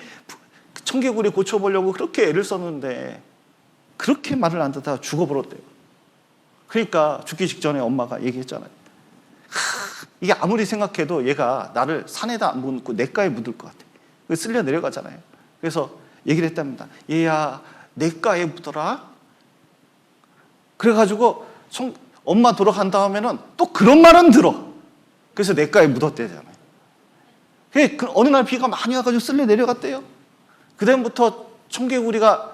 청개구리 고쳐보려고 그렇게 애를 썼는데 그렇게 말을 안 듣다가 죽어버렸대요. 그러니까 죽기 직전에 엄마가 얘기했잖아요. 이게 아무리 생각해도 얘가 나를 산에다 안 묻고 냇가에 묻을 것 같아. 그래서 쓸려 내려가잖아요. 그래서 얘기를 했답니다. 얘야, 냇가에 묻어라. 그래가지고 엄마 돌아간 다음에는 또 그런 말은 들어. 그래서 냇가에 묻었대잖아요. 어느 날 비가 많이 와가지고 쓸려 내려갔대요. 그다음부터 청개구리가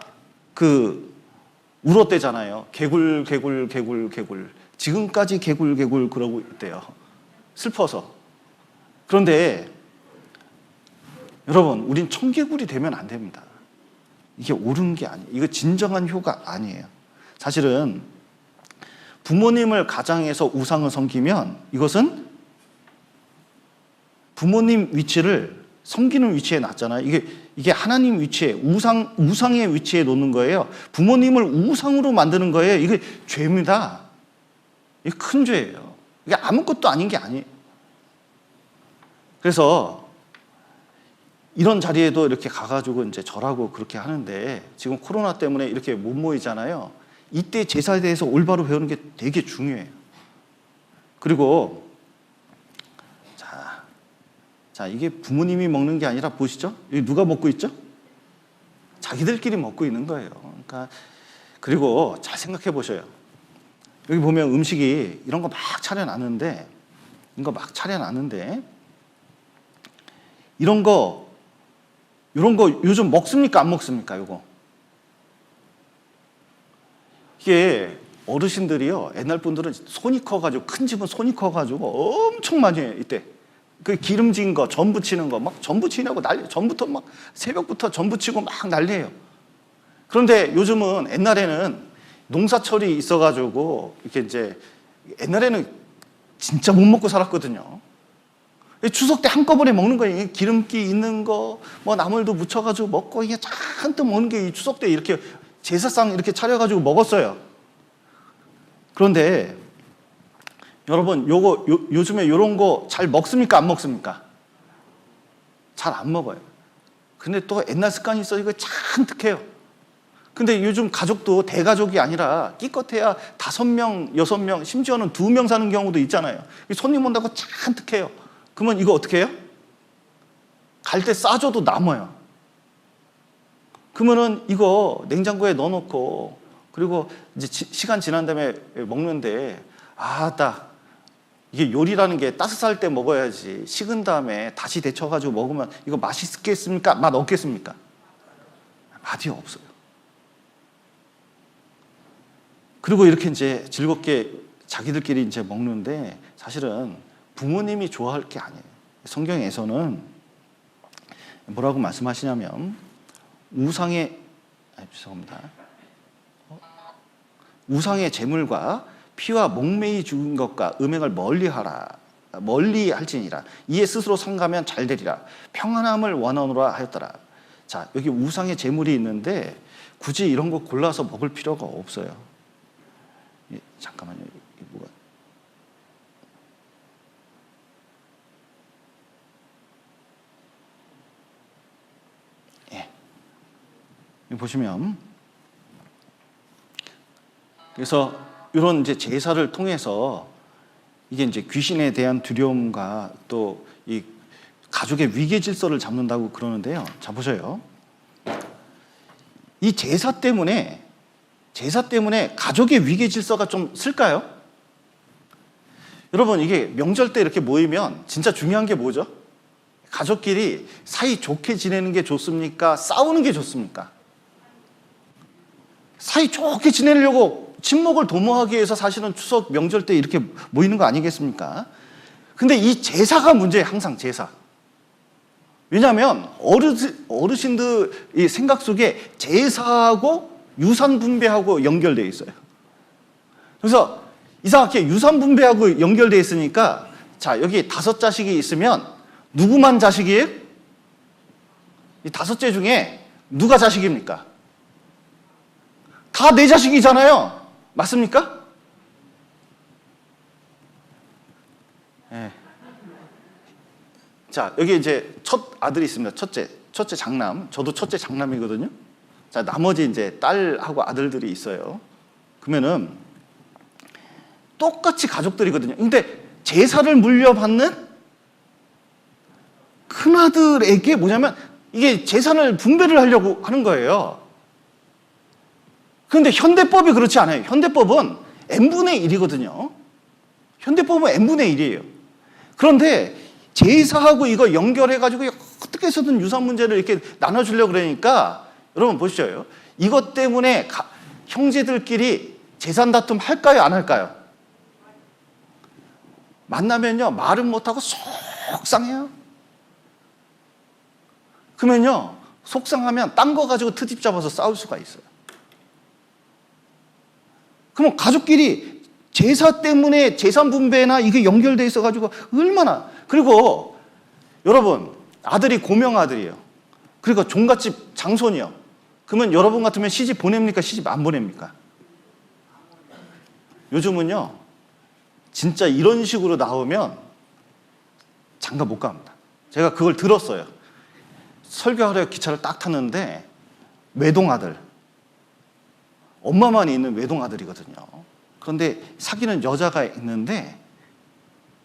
울었대잖아요. 개굴 개굴 개굴 개굴. 지금까지 개굴 개굴 그러고 있대요. 슬퍼서. 그런데 여러분, 우린 청개구리 되면 안 됩니다. 이게 옳은 게 아니에요. 이거 진정한 효가 아니에요. 사실은 부모님을 가장해서 우상을 섬기면 이것은 부모님 위치를 섬기는 위치에 놨잖아요. 이게 하나님 위치에, 우상의 위치에 놓는 거예요. 부모님을 우상으로 만드는 거예요. 이게 죄입니다. 이게 큰 죄예요. 이게 아무것도 아닌 게 아니에요. 그래서 이런 자리에도 이렇게 가가지고 이제 절하고 그렇게 하는데, 지금 코로나 때문에 이렇게 못 모이잖아요. 이때 제사에 대해서 올바로 배우는 게 되게 중요해요. 그리고 자, 이게 부모님이 먹는 게 아니라 보시죠? 여기 누가 먹고 있죠? 자기들끼리 먹고 있는 거예요. 그러니까, 그리고 잘 생각해 보셔요. 여기 보면 음식이 이런 거 막 차려놨는데, 이런 거 요즘 먹습니까? 안 먹습니까? 이게 어르신들이요, 옛날 분들은 손이 커가지고, 큰 집은 손이 커가지고 엄청 많이 해요. 이때 그 기름진 거, 전 부치는 거, 막 전 부치냐고 난리, 전부터 막 새벽부터 전 부치고 막 난리예요. 그런데 요즘은, 옛날에는 농사철이 있어가지고 이렇게 이제, 옛날에는 진짜 못 먹고 살았거든요. 추석 때 한꺼번에 먹는 거예요. 기름기 있는 거, 뭐 나물도 묻혀가지고 먹고 이게 잔뜩 먹는 게 이 추석 때 이렇게 제사상 이렇게 차려가지고 먹었어요. 그런데 여러분, 요즘에 이런 거 잘 먹습니까? 안 먹습니까? 잘 안 먹어요. 근데 또 옛날 습관이 있어 이거 잔뜩 해요. 근데 요즘 가족도 대가족이 아니라 끼껏해야 5명, 6명, 심지어는 2명 사는 경우도 있잖아요. 손님 온다고 잔뜩 해요. 그러면 이거 어떻게 해요? 갈 때 싸줘도 남아요. 그러면은 이거 냉장고에 넣어놓고 그리고 이제 시간 지난 다음에 먹는데 딱 이게 요리라는 게 따뜻할 때 먹어야지 식은 다음에 다시 데쳐가지고 먹으면 이거 맛있겠습니까? 맛 없겠습니까? 맛이 없어요. 그리고 이렇게 이제 즐겁게 자기들끼리 이제 먹는데 사실은 부모님이 좋아할 게 아니에요. 성경에서는 뭐라고 말씀하시냐면 우상의 제물과 피와 목매이 죽은 것과 음행을 멀리 할지니라. 이에 스스로 삼가면 잘 되리라. 평안함을 원하노라 하였더라. 자, 여기 우상의 제물이 있는데 굳이 이런 거 골라서 먹을 필요가 없어요. 잠깐만요. 뭐가? 여기 보시면 그래서 이런 이제 제사를 통해서 이게 이제 귀신에 대한 두려움과 또 이 가족의 위계 질서를 잡는다고 그러는데요. 자, 보세요. 이 제사 때문에 가족의 위계 질서가 좀 쓸까요? 여러분, 이게 명절 때 이렇게 모이면 진짜 중요한 게 뭐죠? 가족끼리 사이 좋게 지내는 게 좋습니까? 싸우는 게 좋습니까? 사이 좋게 지내려고 친목을 도모하기 위해서 사실은 추석 명절 때 이렇게 모이는 거 아니겠습니까? 근데 이 제사가 문제예요. 항상 제사. 왜냐하면 어르신들의 생각 속에 제사하고 유산 분배하고 연결되어 있어요. 그래서 이상하게 유산 분배하고 연결되어 있으니까 자, 여기 5자식이 있으면 누구만 자식이에요? 이 5째 중에 누가 자식입니까? 다 내 자식이잖아요. 맞습니까? 네. 자, 여기 이제 첫 아들이 있습니다. 첫째 장남. 저도 첫째 장남이거든요. 자, 나머지 이제 딸하고 아들들이 있어요. 그러면은 똑같이 가족들이거든요. 근데 제사를 물려받는 큰아들에게 뭐냐면 이게 재산을 분배를 하려고 하는 거예요. 그런데 현대법이 그렇지 않아요. 현대법은 n분의 1이거든요. 현대법은 n분의 1이에요. 그런데 제사하고 이거 연결해가지고 어떻게 해서든 유산 문제를 이렇게 나눠주려고 그러니까 여러분 보시죠. 이것 때문에 형제들끼리 재산 다툼 할까요? 안 할까요? 만나면요. 말은 못하고 속상해요. 그러면요. 속상하면 딴 거 가지고 트집 잡아서 싸울 수가 있어요. 그럼 가족끼리 제사 때문에 재산 분배나 이게 연결돼 있어가지고 얼마나. 그리고 여러분 아들이 고명아들이에요. 그리고 종갓집 장손이요. 그러면 여러분 같으면 시집 보냅니까? 시집 안 보냅니까? 요즘은요. 진짜 이런 식으로 나오면 장가 못 갑니다. 제가 그걸 들었어요. 설교하러 기차를 딱 탔는데 외동아들, 엄마만 있는 외동아들이거든요. 그런데 사귀는 여자가 있는데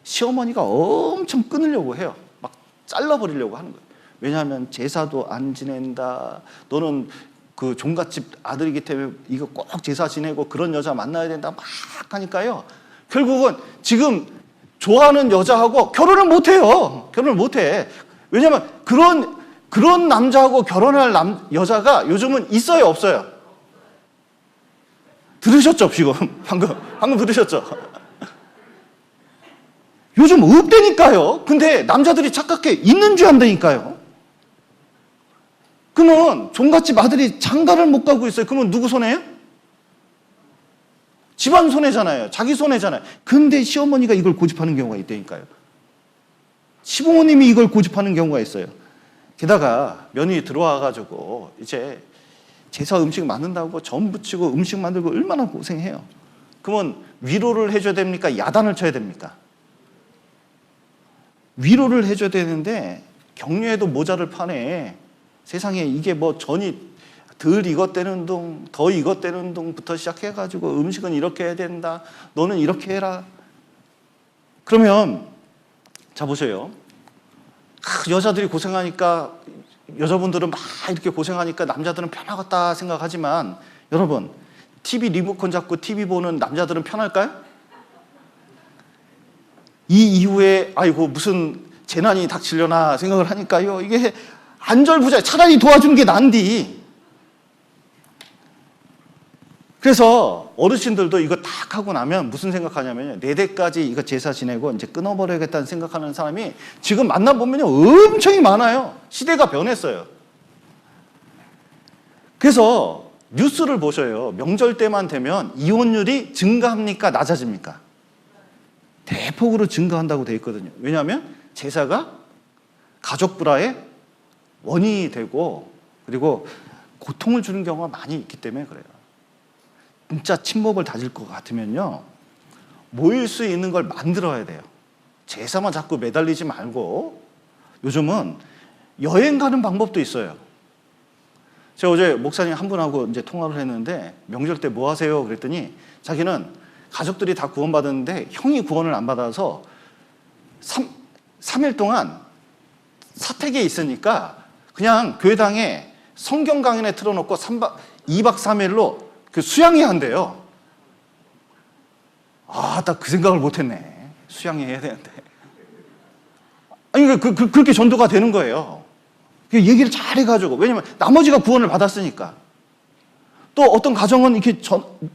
시어머니가 엄청 끊으려고 해요. 막 잘라버리려고 하는 거예요. 왜냐하면 제사도 안 지낸다. 너는 그 종갓집 아들이기 때문에 이거 꼭 제사 지내고 그런 여자 만나야 된다. 막 하니까요. 결국은 지금 좋아하는 여자하고 결혼을 못 해요. 결혼을 못 해. 왜냐하면 그런 남자하고 결혼할 여자가 요즘은 있어요, 없어요? 들으셨죠, 지금? 방금 들으셨죠? 요즘 없다니까요. 근데 남자들이 착각해 있는 줄 안다니까요. 그러면 종갓집 아들이 장가를 못 가고 있어요. 그러면 누구 손해요? 집안 손해잖아요. 자기 손해잖아요. 근데 시어머니가 이걸 고집하는 경우가 있다니까요. 시부모님이 이걸 고집하는 경우가 있어요. 게다가 며느리 들어와가지고 이제 제사 음식 만든다고 전 부치고 음식 만들고 얼마나 고생해요. 그러면 위로를 해줘야 됩니까? 야단을 쳐야 됩니까? 위로를 해줘야 되는데 격려해도 모자를 파네. 세상에 이게 뭐 전이 덜 익었다는 둥, 더 익었다는 둥부터 시작해가지고 음식은 이렇게 해야 된다. 너는 이렇게 해라. 그러면 자 보세요. 여자들이 고생하니까 여자분들은 막 이렇게 고생하니까 남자들은 편하겠다 생각하지만 여러분 TV 리모컨 잡고 TV 보는 남자들은 편할까요? 이 이후에 아이고 무슨 재난이 닥치려나 생각을 하니까요. 이게 안절부절 차라리 도와주는 게 난디. 그래서 어르신들도 이거 딱 하고 나면 무슨 생각하냐면요. 4대까지 이거 제사 지내고 이제 끊어버려야겠다는 생각하는 사람이 지금 만나보면요. 엄청이 많아요. 시대가 변했어요. 그래서 뉴스를 보셔요. 명절 때만 되면 이혼율이 증가합니까? 낮아집니까? 대폭으로 증가한다고 되어 있거든요. 왜냐하면 제사가 가족 불화의 원인이 되고 그리고 고통을 주는 경우가 많이 있기 때문에 그래요. 진짜 친목을 다질 것 같으면요. 모일 수 있는 걸 만들어야 돼요. 제사만 자꾸 매달리지 말고 요즘은 여행 가는 방법도 있어요. 제가 어제 목사님 한 분하고 이제 통화를 했는데 명절 때 뭐 하세요? 그랬더니 자기는 가족들이 다 구원받았는데 형이 구원을 안 받아서 3일 동안 사택에 있으니까 그냥 교회당에 성경 강연에 틀어놓고 2박 3일로 그 수양회 한대요. 딱 그 생각을 못했네. 수양회 해야 되는데. 아니, 그렇게 전도가 되는 거예요. 얘기를 잘 해가지고. 왜냐면 나머지가 구원을 받았으니까. 또 어떤 가정은 이렇게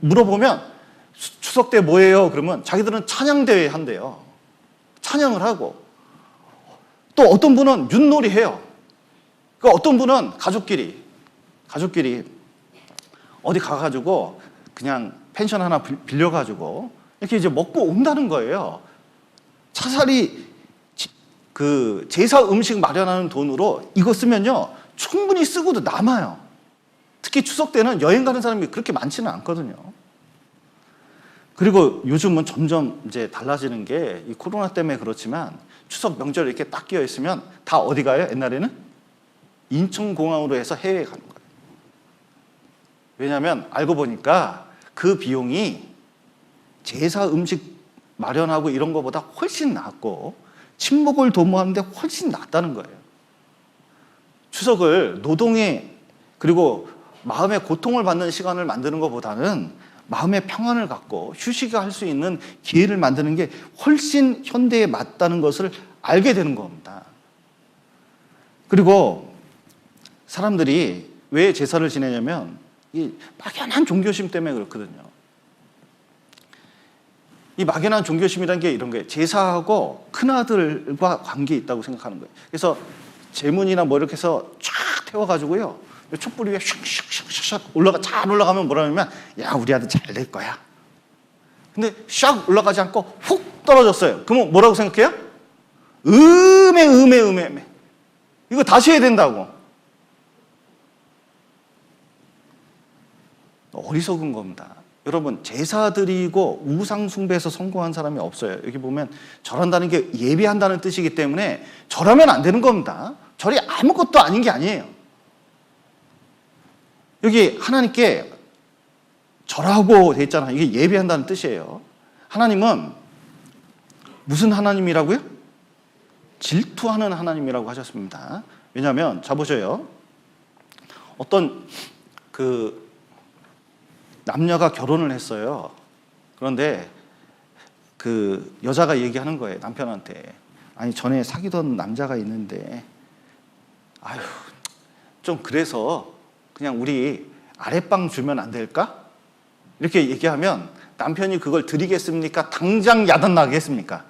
물어보면 추석 때 뭐예요? 그러면 자기들은 찬양대회 한대요. 찬양을 하고. 또 어떤 분은 윷놀이 해요. 그러니까 어떤 분은 가족끼리 어디 가가지고 그냥 펜션 하나 빌려가지고 이렇게 이제 먹고 온다는 거예요. 차라리 그 제사 음식 마련하는 돈으로 이거 쓰면요 충분히 쓰고도 남아요. 특히 추석 때는 여행 가는 사람이 그렇게 많지는 않거든요. 그리고 요즘은 점점 이제 달라지는 게 이 코로나 때문에 그렇지만 추석 명절 이렇게 딱 끼어 있으면 다 어디 가요? 옛날에는 인천공항으로 해서 해외에 가는 거예요. 왜냐하면 알고 보니까 그 비용이 제사 음식 마련하고 이런 것보다 훨씬 낫고 친목을 도모하는데 훨씬 낫다는 거예요. 추석을 노동에 그리고 마음의 고통을 받는 시간을 만드는 것보다는 마음의 평안을 갖고 휴식할 수 있는 기회를 만드는 게 훨씬 현대에 맞다는 것을 알게 되는 겁니다. 그리고 사람들이 왜 제사를 지내냐면 이 막연한 종교심 때문에 그렇거든요. 이 막연한 종교심이라는 게 이런 거예요. 제사하고 큰아들과 관계 있다고 생각하는 거예요. 그래서 제문이나 뭐 이렇게 해서 쫙 태워가지고요. 촛불 위에 슉슉슉슉 잘 올라가면 뭐라 하냐면 야 우리 아들 잘 될 거야. 근데 샥 올라가지 않고 훅 떨어졌어요. 그러면 뭐라고 생각해요? 음에 이거 다시 해야 된다고. 어리석은 겁니다. 여러분 제사 드리고 우상 숭배에서 성공한 사람이 없어요. 여기 보면 절한다는 게 예배한다는 뜻이기 때문에 절하면 안 되는 겁니다. 절이 아무것도 아닌 게 아니에요. 여기 하나님께 절하고 돼 있잖아요. 이게 예배한다는 뜻이에요. 하나님은 무슨 하나님이라고요? 질투하는 하나님이라고 하셨습니다. 왜냐하면 자 보세요. 어떤 그 남녀가 결혼을 했어요. 그런데 그 여자가 얘기하는 거예요. 남편한테. 아니 전에 사귀던 남자가 있는데 아유 좀 그래서 그냥 우리 아랫방 주면 안 될까? 이렇게 얘기하면 남편이 그걸 드리겠습니까? 당장 야단 나겠습니까?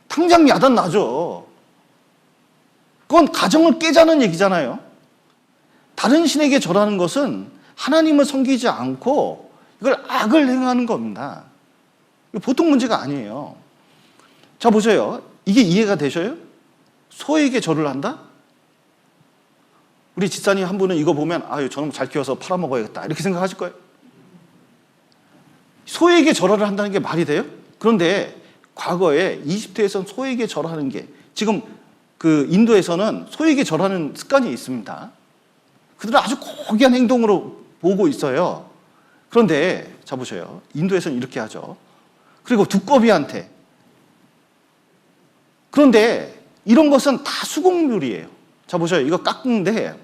당장 야단 나죠. 그건 가정을 깨자는 얘기잖아요. 다른 신에게 절하는 것은 하나님을 섬기지 않고 이걸 악을 행하는 겁니다. 이거 보통 문제가 아니에요. 자 보세요. 이게 이해가 되셔요? 소에게 절을 한다? 우리 집사님 한 분은 이거 보면 아유 저놈 잘 키워서 팔아먹어야겠다 이렇게 생각하실 거예요. 소에게 절하를 한다는 게 말이 돼요? 그런데 과거에 이집트에서는 소에게 절하는 게 지금 그 인도에서는 소에게 절하는 습관이 있습니다. 그들은 아주 고귀한 행동으로 보고 있어요. 그런데 자 보세요. 인도에서는 이렇게 하죠. 그리고 두꺼비한테. 그런데 이런 것은 다 수곡물이에요. 자 보세요. 이거 깎는데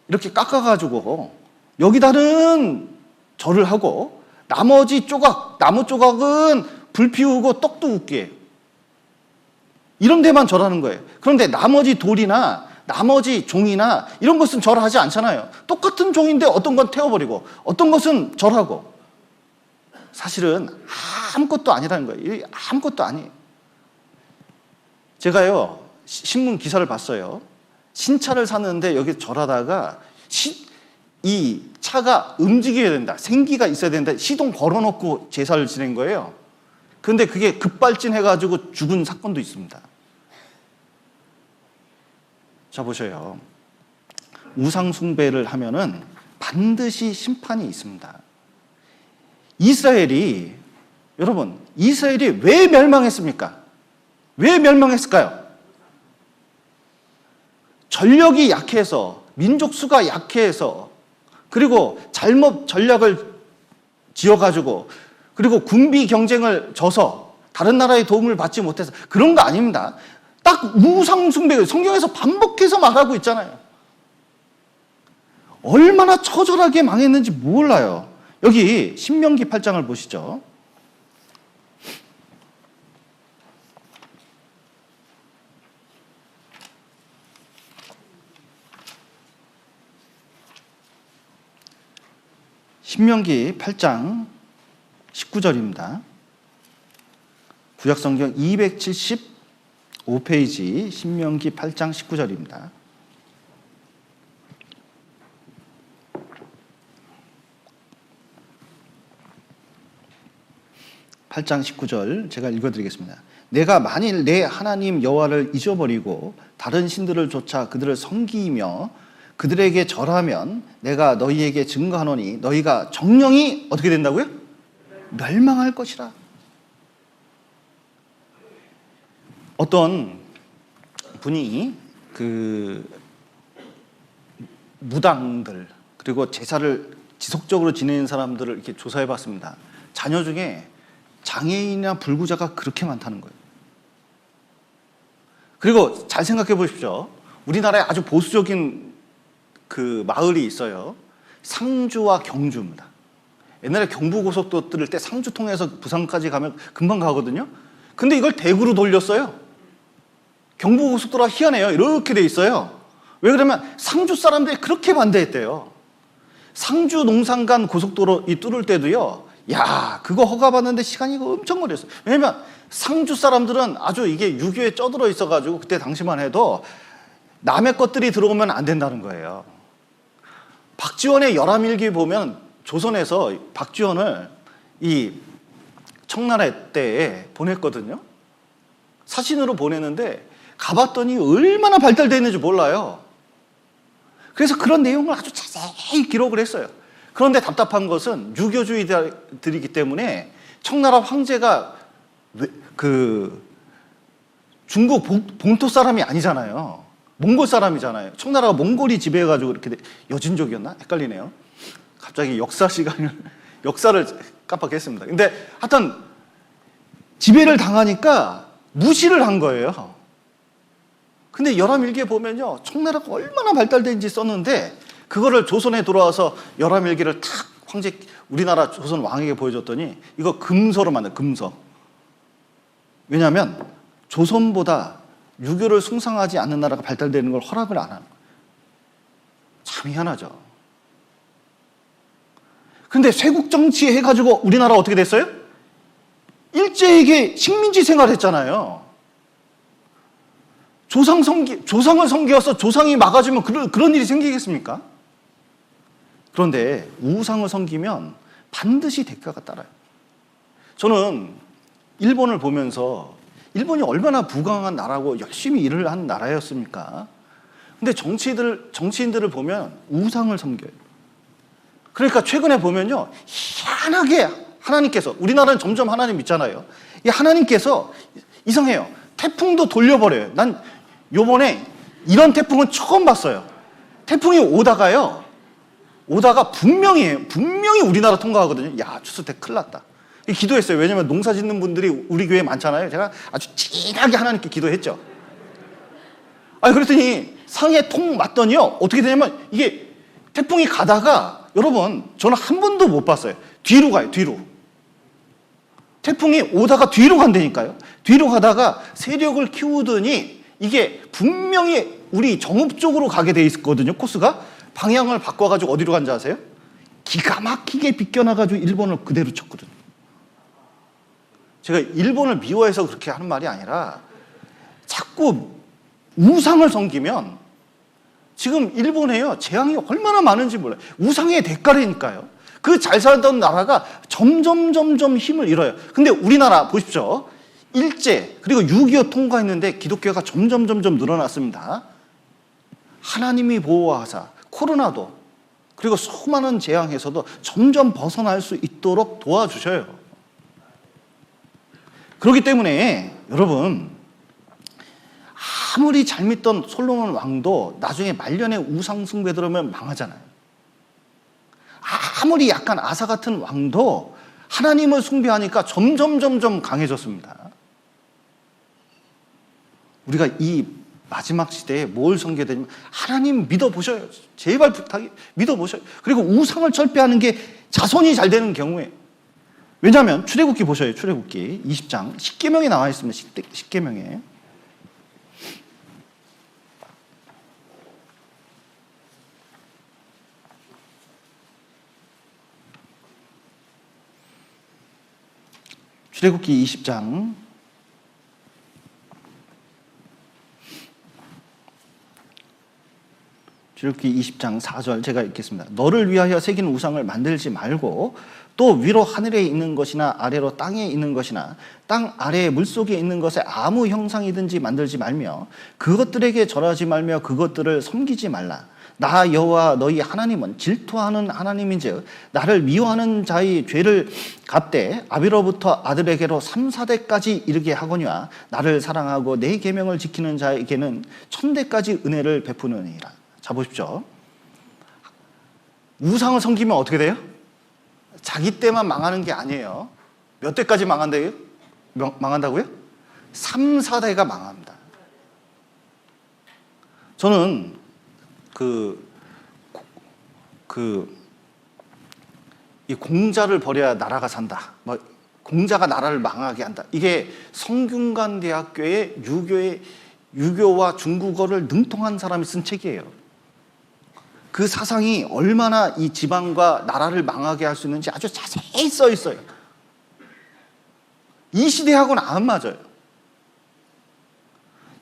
이렇게 깎아가지고 여기다는 절을 하고 나머지 조각, 나무 조각은 불 피우고 떡도 굽게 해요. 이런 데만 절하는 거예요. 그런데 나머지 돌이나 나머지 종이나 이런 것은 절하지 않잖아요. 똑같은 종인데 어떤 건 태워버리고 어떤 것은 절하고. 사실은 아무것도 아니라는 거예요. 아무것도 아니에요. 제가요 신문 기사를 봤어요. 신차를 샀는데 여기 절하다가 이 차가 움직여야 된다, 생기가 있어야 된다, 시동 걸어놓고 제사를 지낸 거예요. 그런데 그게 급발진해가지고 죽은 사건도 있습니다. 자 보셔요. 우상 숭배를 하면은 반드시 심판이 있습니다. 여러분 이스라엘이 왜 멸망했습니까? 왜 멸망했을까요? 전력이 약해서, 민족 수가 약해서, 그리고 잘못 전략을 지어가지고, 그리고 군비 경쟁을 져서 다른 나라의 도움을 받지 못해서 그런 거 아닙니다. 딱 우상 숭배, 성경에서 반복해서 말하고 있잖아요. 얼마나 처절하게 망했는지 몰라요. 여기 신명기 8장을 보시죠. 신명기 8장 19절입니다. 구약성경 275페이지 신명기 8장 19절입니다. (8장 19절) 제가 읽어드리겠습니다. 내가 만일 내 하나님 여호와를 잊어버리고 다른 신들을 좇아 그들을 섬기며 그들에게 절하면 내가 너희에게 증거하노니 너희가 정령이 어떻게 된다고요? 멸망할 것이라. 어떤 분이 그 무당들 그리고 제사를 지속적으로 지내는 사람들을 이렇게 조사해 봤습니다. 자녀 중에 장애인이나 불구자가 그렇게 많다는 거예요. 그리고 잘 생각해 보십시오. 우리나라에 아주 보수적인 그 마을이 있어요. 상주와 경주입니다. 옛날에 경부고속도로 뜰 때 상주 통해서 부산까지 가면 금방 가거든요. 근데 이걸 대구로 돌렸어요. 경부고속도로가 희한해요. 이렇게 돼 있어요. 왜 그러면 상주 사람들이 그렇게 반대했대요. 상주 농산간 고속도로 이 뚫을 때도요. 야, 그거 허가받는데 시간이 엄청 걸렸어요. 왜냐면 상주 사람들은 아주 이게 유교에 쩌들어 있어가지고 그때 당시만 해도 남의 것들이 들어오면 안 된다는 거예요. 박지원의 열암일기 보면 조선에서 박지원을 이 청나라 때에 보냈거든요. 사신으로 보내는데 가봤더니 얼마나 발달되어 있는지 몰라요. 그래서 그런 내용을 아주 자세히 기록을 했어요. 그런데 답답한 것은 유교주의들이기 때문에 청나라 황제가 그 중국 본토 사람이 아니잖아요. 몽골 사람이잖아요. 청나라가 몽골이 지배해가지고 이렇게 여진족이었나? 헷갈리네요. 갑자기 역사를 깜빡했습니다. 근데 하여튼 지배를 당하니까 무시를 한 거예요. 근데 열암일기에 보면요. 청나라가 얼마나 발달된지 썼는데 그거를 조선에 돌아와서 열암일기를 탁 우리나라 조선 왕에게 보여줬더니 이거 금서로 만든 금서. 왜냐하면 조선보다 유교를 숭상하지 않는 나라가 발달되는 걸 허락을 안 하는 거예요. 참 희한하죠. 근데 쇄국 정치 해가지고 우리나라 어떻게 됐어요? 일제에게 식민지 생활했잖아요. 조상을 섬겨서 조상이 막아주면 그런 일이 생기겠습니까? 그런데 우상을 섬기면 반드시 대가가 따라요. 저는 일본을 보면서 일본이 얼마나 부강한 나라고 열심히 일을 한 나라였습니까? 근데 정치인들을 보면 우상을 섬겨요. 그러니까 최근에 보면요, 희한하게 하나님께서, 우리나라는 점점 하나님 믿잖아요. 이 하나님께서 이상해요. 태풍도 돌려버려요. 난 요번에 이런 태풍은 처음 봤어요. 태풍이 오다가 분명히 우리나라 통과하거든요. 야, 추수때 큰일 났다. 기도했어요. 왜냐면 농사 짓는 분들이 우리 교회에 많잖아요. 제가 아주 진하게 하나님께 기도했죠. 그랬더니 상해 통 맞더니요, 어떻게 되냐면 이게 태풍이 가다가, 여러분, 저는 한 번도 못 봤어요. 뒤로 가요, 뒤로. 태풍이 오다가 뒤로 간다니까요. 뒤로 가다가 세력을 키우더니 이게 분명히 우리 정읍 쪽으로 가게 돼 있거든요, 코스가. 방향을 바꿔가지고 어디로 간지 아세요? 기가 막히게 비껴나가지고 일본을 그대로 쳤거든요. 제가 일본을 미워해서 그렇게 하는 말이 아니라 자꾸 우상을 섬기면, 지금 일본에요, 재앙이 얼마나 많은지 몰라요. 우상의 대가라니까요. 그 잘 살던 나라가 점점 힘을 잃어요. 근데 우리나라 보십시오. 일제 그리고 6.25 통과했는데 기독교가 점점 늘어났습니다. 하나님이 보호하사 코로나도 그리고 수많은 재앙에서도 점점 벗어날 수 있도록 도와주셔요. 그렇기 때문에 여러분, 아무리 잘 믿던 솔로몬 왕도 나중에 말년에 우상 숭배 들으면 망하잖아요. 아무리 약간 아사 같은 왕도 하나님을 숭배하니까 점점 강해졌습니다. 우리가 이 마지막 시대에 뭘 섬겨야 되냐면 하나님 믿어보셔요. 제발 부탁이 믿어보셔요. 그리고 우상을 철폐하는 게 자손이 잘 되는 경우에, 왜냐하면 출애굽기 보셔요. 출애굽기 20장 10계명에 나와 있습니다. 10계명에. 출애굽기 20장 4절 제가 읽겠습니다. 너를 위하여 새긴 우상을 만들지 말고 또 위로 하늘에 있는 것이나 아래로 땅에 있는 것이나 땅 아래에 물속에 있는 것에 아무 형상이든지 만들지 말며 그것들에게 절하지 말며 그것들을 섬기지 말라. 나 여호와 너희 하나님은 질투하는 하나님인즉 나를 미워하는 자의 죄를 갚되 아비로부터 아들에게로 3, 4대까지 이르게 하거니와 나를 사랑하고 내 계명을 지키는 자에게는 1000대까지 은혜를 베푸느니라. 자, 보십시오. 우상을 섬기면 어떻게 돼요? 자기 때만 망하는 게 아니에요. 몇 대까지 망한다고요? 3, 4대가 망합니다. 저는 이 공자를 버려야 나라가 산다. 공자가 나라를 망하게 한다. 이게 성균관대학교의 유교와 중국어를 능통한 사람이 쓴 책이에요. 그 사상이 얼마나 이 지방과 나라를 망하게 할 수 있는지 아주 자세히 써 있어요. 이 시대하고는 안 맞아요.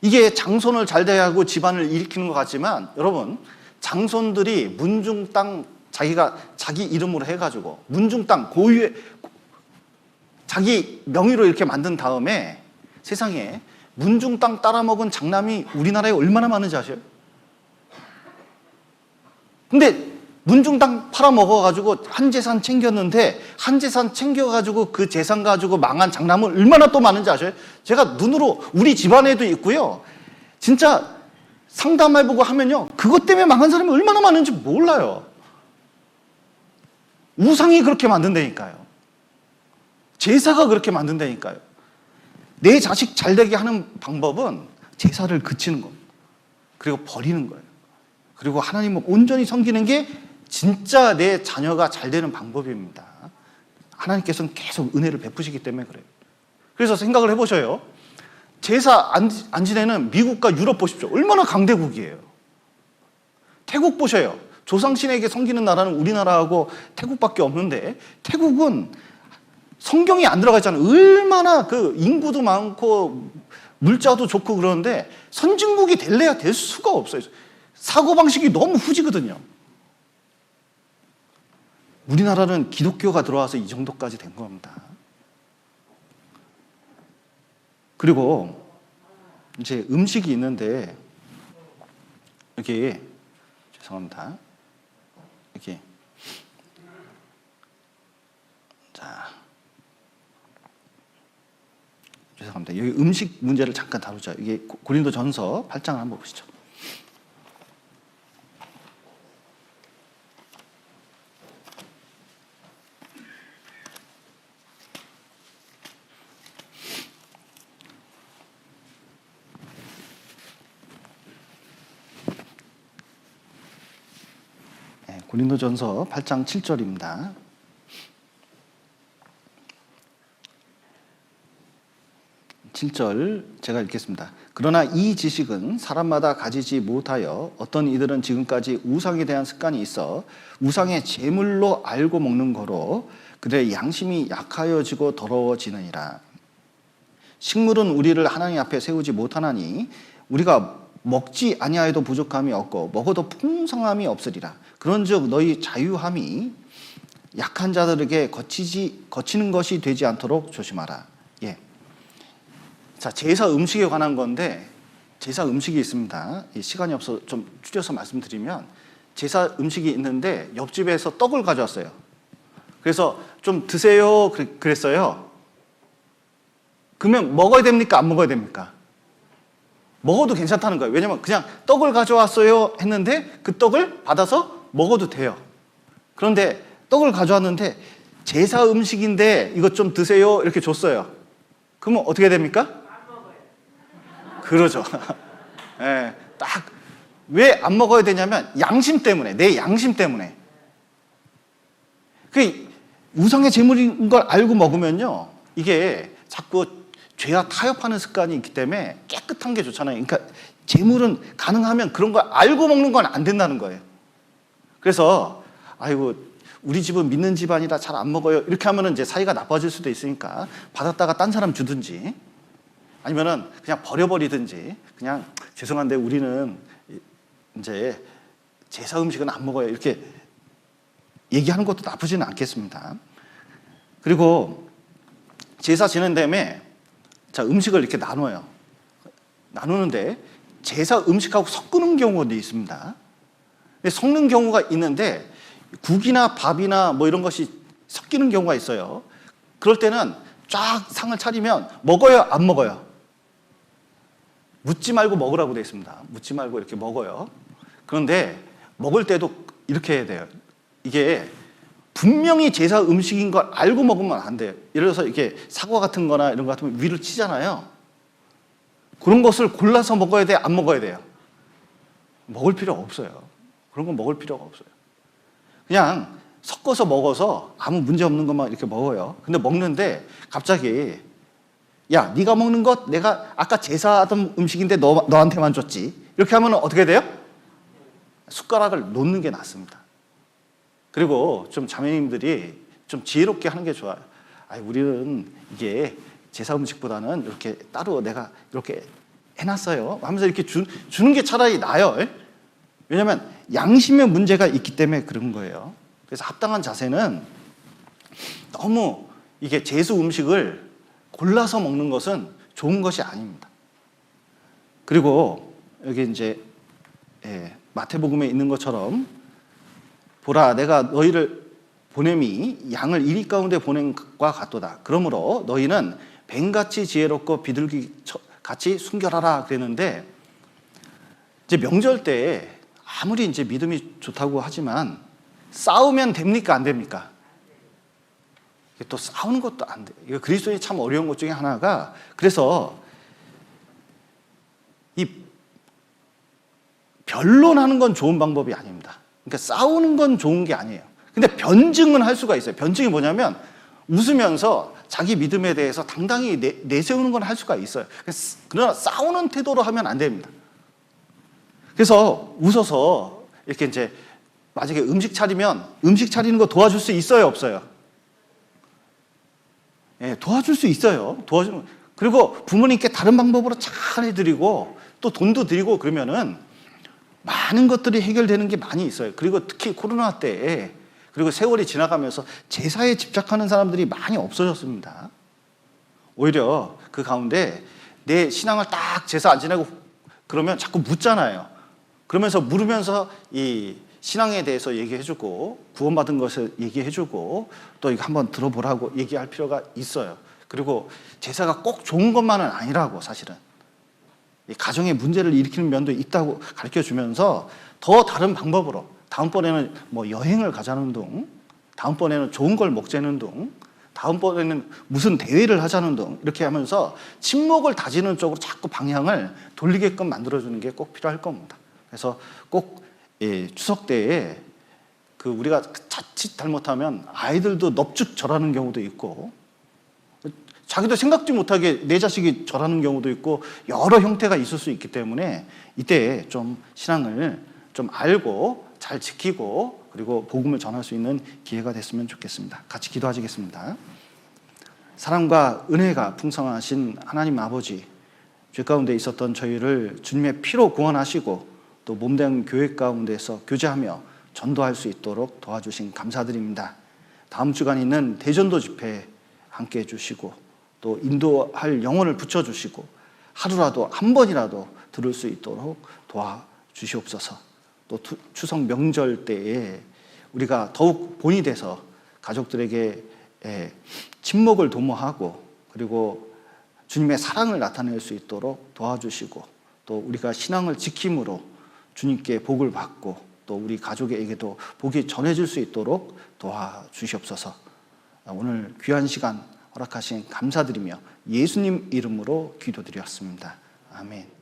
이게 장손을 잘 대하고 집안을 일으키는 것 같지만, 여러분, 장손들이 문중 땅 자기가 자기 이름으로 해가지고 문중 땅 고유의 자기 명의로 이렇게 만든 다음에 세상에 문중 땅 따라먹은 장남이 우리나라에 얼마나 많은지 아세요? 근데 문중 땅 팔아먹어가지고 한 재산 챙겼는데 한 재산 챙겨가지고 그 재산 가지고 망한 장남은 얼마나 또 많은지 아세요? 제가 눈으로 우리 집안에도 있고요. 진짜 상담해보고 하면요. 그것 때문에 망한 사람이 얼마나 많은지 몰라요. 우상이 그렇게 만든다니까요. 제사가 그렇게 만든다니까요. 내 자식 잘되게 하는 방법은 제사를 그치는 겁니다. 그리고 버리는 거예요. 그리고 하나님을 온전히 섬기는 게 진짜 내 자녀가 잘 되는 방법입니다. 하나님께서는 계속 은혜를 베푸시기 때문에 그래요. 그래서 생각을 해보셔요. 제사 안 지내는 미국과 유럽 보십시오. 얼마나 강대국이에요. 태국 보셔요. 조상신에게 섬기는 나라는 우리나라하고 태국밖에 없는데, 태국은 성경이 안 들어가 있잖아요. 얼마나 그 인구도 많고 물자도 좋고 그러는데 선진국이 될래야 될 수가 없어요. 사고방식이 너무 후지거든요. 우리나라는 기독교가 들어와서 이 정도까지 된 겁니다. 그리고 이제 음식이 있는데 여기 죄송합니다. 여기 자 죄송합니다. 여기 음식 문제를 잠깐 다루자. 이게 고린도전서 8장을 한번 보시죠. 고린도전서 8장 7절입니다. 제가 읽겠습니다. 그러나 이 지식은 사람마다 가지지 못하여 어떤 이들은 지금까지 우상에 대한 습관이 있어 우상의 제물로 알고 먹는 거로 그들의 양심이 약하여지고 더러워지느니라. 식물은 우리를 하나님 앞에 세우지 못하나니 우리가 먹지 아니하여도 부족함이 없고 먹어도 풍성함이 없으리라. 그런즉 너희 자유함이 약한 자들에게 거치는 것이 되지 않도록 조심하라. 예. 자, 제사 음식에 관한 건데 제사 음식이 있습니다. 시간이 없어서 좀 줄여서 말씀드리면 제사 음식이 있는데 옆집에서 떡을 가져왔어요. 그래서 좀 드세요 그랬어요. 그러면 먹어야 됩니까? 안 먹어야 됩니까? 먹어도 괜찮다는 거예요. 왜냐면 그냥 떡을 가져왔어요 했는데 그 떡을 받아서 먹어도 돼요. 그런데 떡을 가져왔는데 제사 음식인데 이것 좀 드세요 이렇게 줬어요. 그러면 어떻게 됩니까? 안 먹어요. 그러죠. 네, 딱 왜 안 먹어야 되냐면 양심 때문에, 내 양심 때문에. 그 우상의 제물인 걸 알고 먹으면요, 이게 자꾸 죄와 타협하는 습관이 있기 때문에 깨끗한 게 좋잖아요. 그러니까 제물은 가능하면 그런 걸 알고 먹는 건 안 된다는 거예요. 그래서 아이고 우리 집은 믿는 집안이라 잘 안 먹어요 이렇게 하면은 이제 사이가 나빠질 수도 있으니까 받았다가 딴 사람 주든지 아니면은 그냥 버려버리든지 그냥 죄송한데 우리는 이제 제사 음식은 안 먹어요 이렇게 얘기하는 것도 나쁘지는 않겠습니다. 그리고 제사 지낸 다음에 자 음식을 이렇게 나눠요. 나누는데 제사 음식하고 섞는 경우도 있습니다. 섞는 경우가 있는데 국이나 밥이나 뭐 이런 것이 섞이는 경우가 있어요. 그럴 때는 쫙 상을 차리면 먹어요, 안 먹어요? 묻지 말고 먹으라고 되어 있습니다. 묻지 말고 이렇게 먹어요. 그런데 먹을 때도 이렇게 해야 돼요. 이게 분명히 제사 음식인 걸 알고 먹으면 안 돼요. 예를 들어서 이렇게 사과 같은 거나 이런 거 같으면 위를 치잖아요. 그런 것을 골라서 먹어야 돼요, 안 먹어야 돼요? 먹을 필요 없어요. 그런 건 먹을 필요가 없어요. 그냥 섞어서 먹어서 아무 문제 없는 것만 이렇게 먹어요. 근데 먹는데 갑자기 야, 네가 먹는 것 내가 아까 제사하던 음식인데 너한테만 줬지. 이렇게 하면 어떻게 돼요? 숟가락을 놓는 게 낫습니다. 그리고 좀 자매님들이 좀 지혜롭게 하는 게 좋아요. 아니, 우리는 이게 제사 음식보다는 이렇게 따로 내가 이렇게 해놨어요 하면서 이렇게 주는 게 차라리 나아요. 왜냐하면 양심의 문제가 있기 때문에 그런 거예요. 그래서 합당한 자세는 너무 이게 제수 음식을 골라서 먹는 것은 좋은 것이 아닙니다. 그리고 여기 이제 마태복음에 있는 것처럼 보라 내가 너희를 보냄이 양을 이리 가운데 보낸 것과 같도다. 그러므로 너희는 뱀같이 지혜롭고 비둘기같이 순결하라 그랬는데 이제 명절 때 아무리 이제 믿음이 좋다고 하지만 싸우면 됩니까? 안 됩니까? 또 싸우는 것도 안 돼요. 이거 그리스도인이 참 어려운 것 중에 하나가 그래서 이 변론하는 건 좋은 방법이 아닙니다. 그러니까 싸우는 건 좋은 게 아니에요. 근데 변증은 할 수가 있어요. 변증이 뭐냐면 웃으면서 자기 믿음에 대해서 당당히 내세우는 건 할 수가 있어요. 그러나 싸우는 태도로 하면 안 됩니다. 그래서 웃어서 이렇게 이제 만약에 음식 차리면 음식 차리는 거 도와줄 수 있어요, 없어요? 예, 도와줄 수 있어요. 그리고 부모님께 다른 방법으로 잘 해드리고 또 돈도 드리고 그러면은 많은 것들이 해결되는 게 많이 있어요. 그리고 특히 코로나 때 그리고 세월이 지나가면서 제사에 집착하는 사람들이 많이 없어졌습니다. 오히려 그 가운데 내 신앙을 딱 제사 안 지내고 그러면 자꾸 묻잖아요. 그러면서 물으면서 이 신앙에 대해서 얘기해주고 구원받은 것을 얘기해주고 또 이거 한번 들어보라고 얘기할 필요가 있어요. 그리고 제사가 꼭 좋은 것만은 아니라고, 사실은 이 가정의 문제를 일으키는 면도 있다고 가르쳐주면서 더 다른 방법으로 다음번에는 뭐 여행을 가자는 둥, 다음번에는 좋은 걸 먹자는 둥, 다음번에는 무슨 대회를 하자는 둥, 이렇게 하면서 친목을 다지는 쪽으로 자꾸 방향을 돌리게끔 만들어주는 게 꼭 필요할 겁니다. 그래서 꼭 추석 때에 우리가 자칫 잘못하면 아이들도 넙죽 절하는 경우도 있고, 자기도 생각지 못하게 내 자식이 절하는 경우도 있고, 여러 형태가 있을 수 있기 때문에 이때 좀 신앙을 좀 알고 잘 지키고 그리고 복음을 전할 수 있는 기회가 됐으면 좋겠습니다. 같이 기도하시겠습니다. 사랑과 은혜가 풍성하신 하나님 아버지, 죄 가운데 있었던 저희를 주님의 피로 구원하시고 또 몸된 교회 가운데서 교제하며 전도할 수 있도록 도와주신 감사드립니다. 다음 주간 있는 대전도 집회 함께 해주시고 또 인도할 영혼을 붙여주시고 하루라도 한 번이라도 들을 수 있도록 도와주시옵소서. 또 추석 명절 때에 우리가 더욱 본이 돼서 가족들에게 친목을 도모하고 그리고 주님의 사랑을 나타낼 수 있도록 도와주시고 또 우리가 신앙을 지킴으로 주님께 복을 받고 또 우리 가족에게도 복이 전해질 수 있도록 도와주시옵소서. 오늘 귀한 시간 허락하신 감사드리며 예수님 이름으로 기도드렸습니다. 아멘.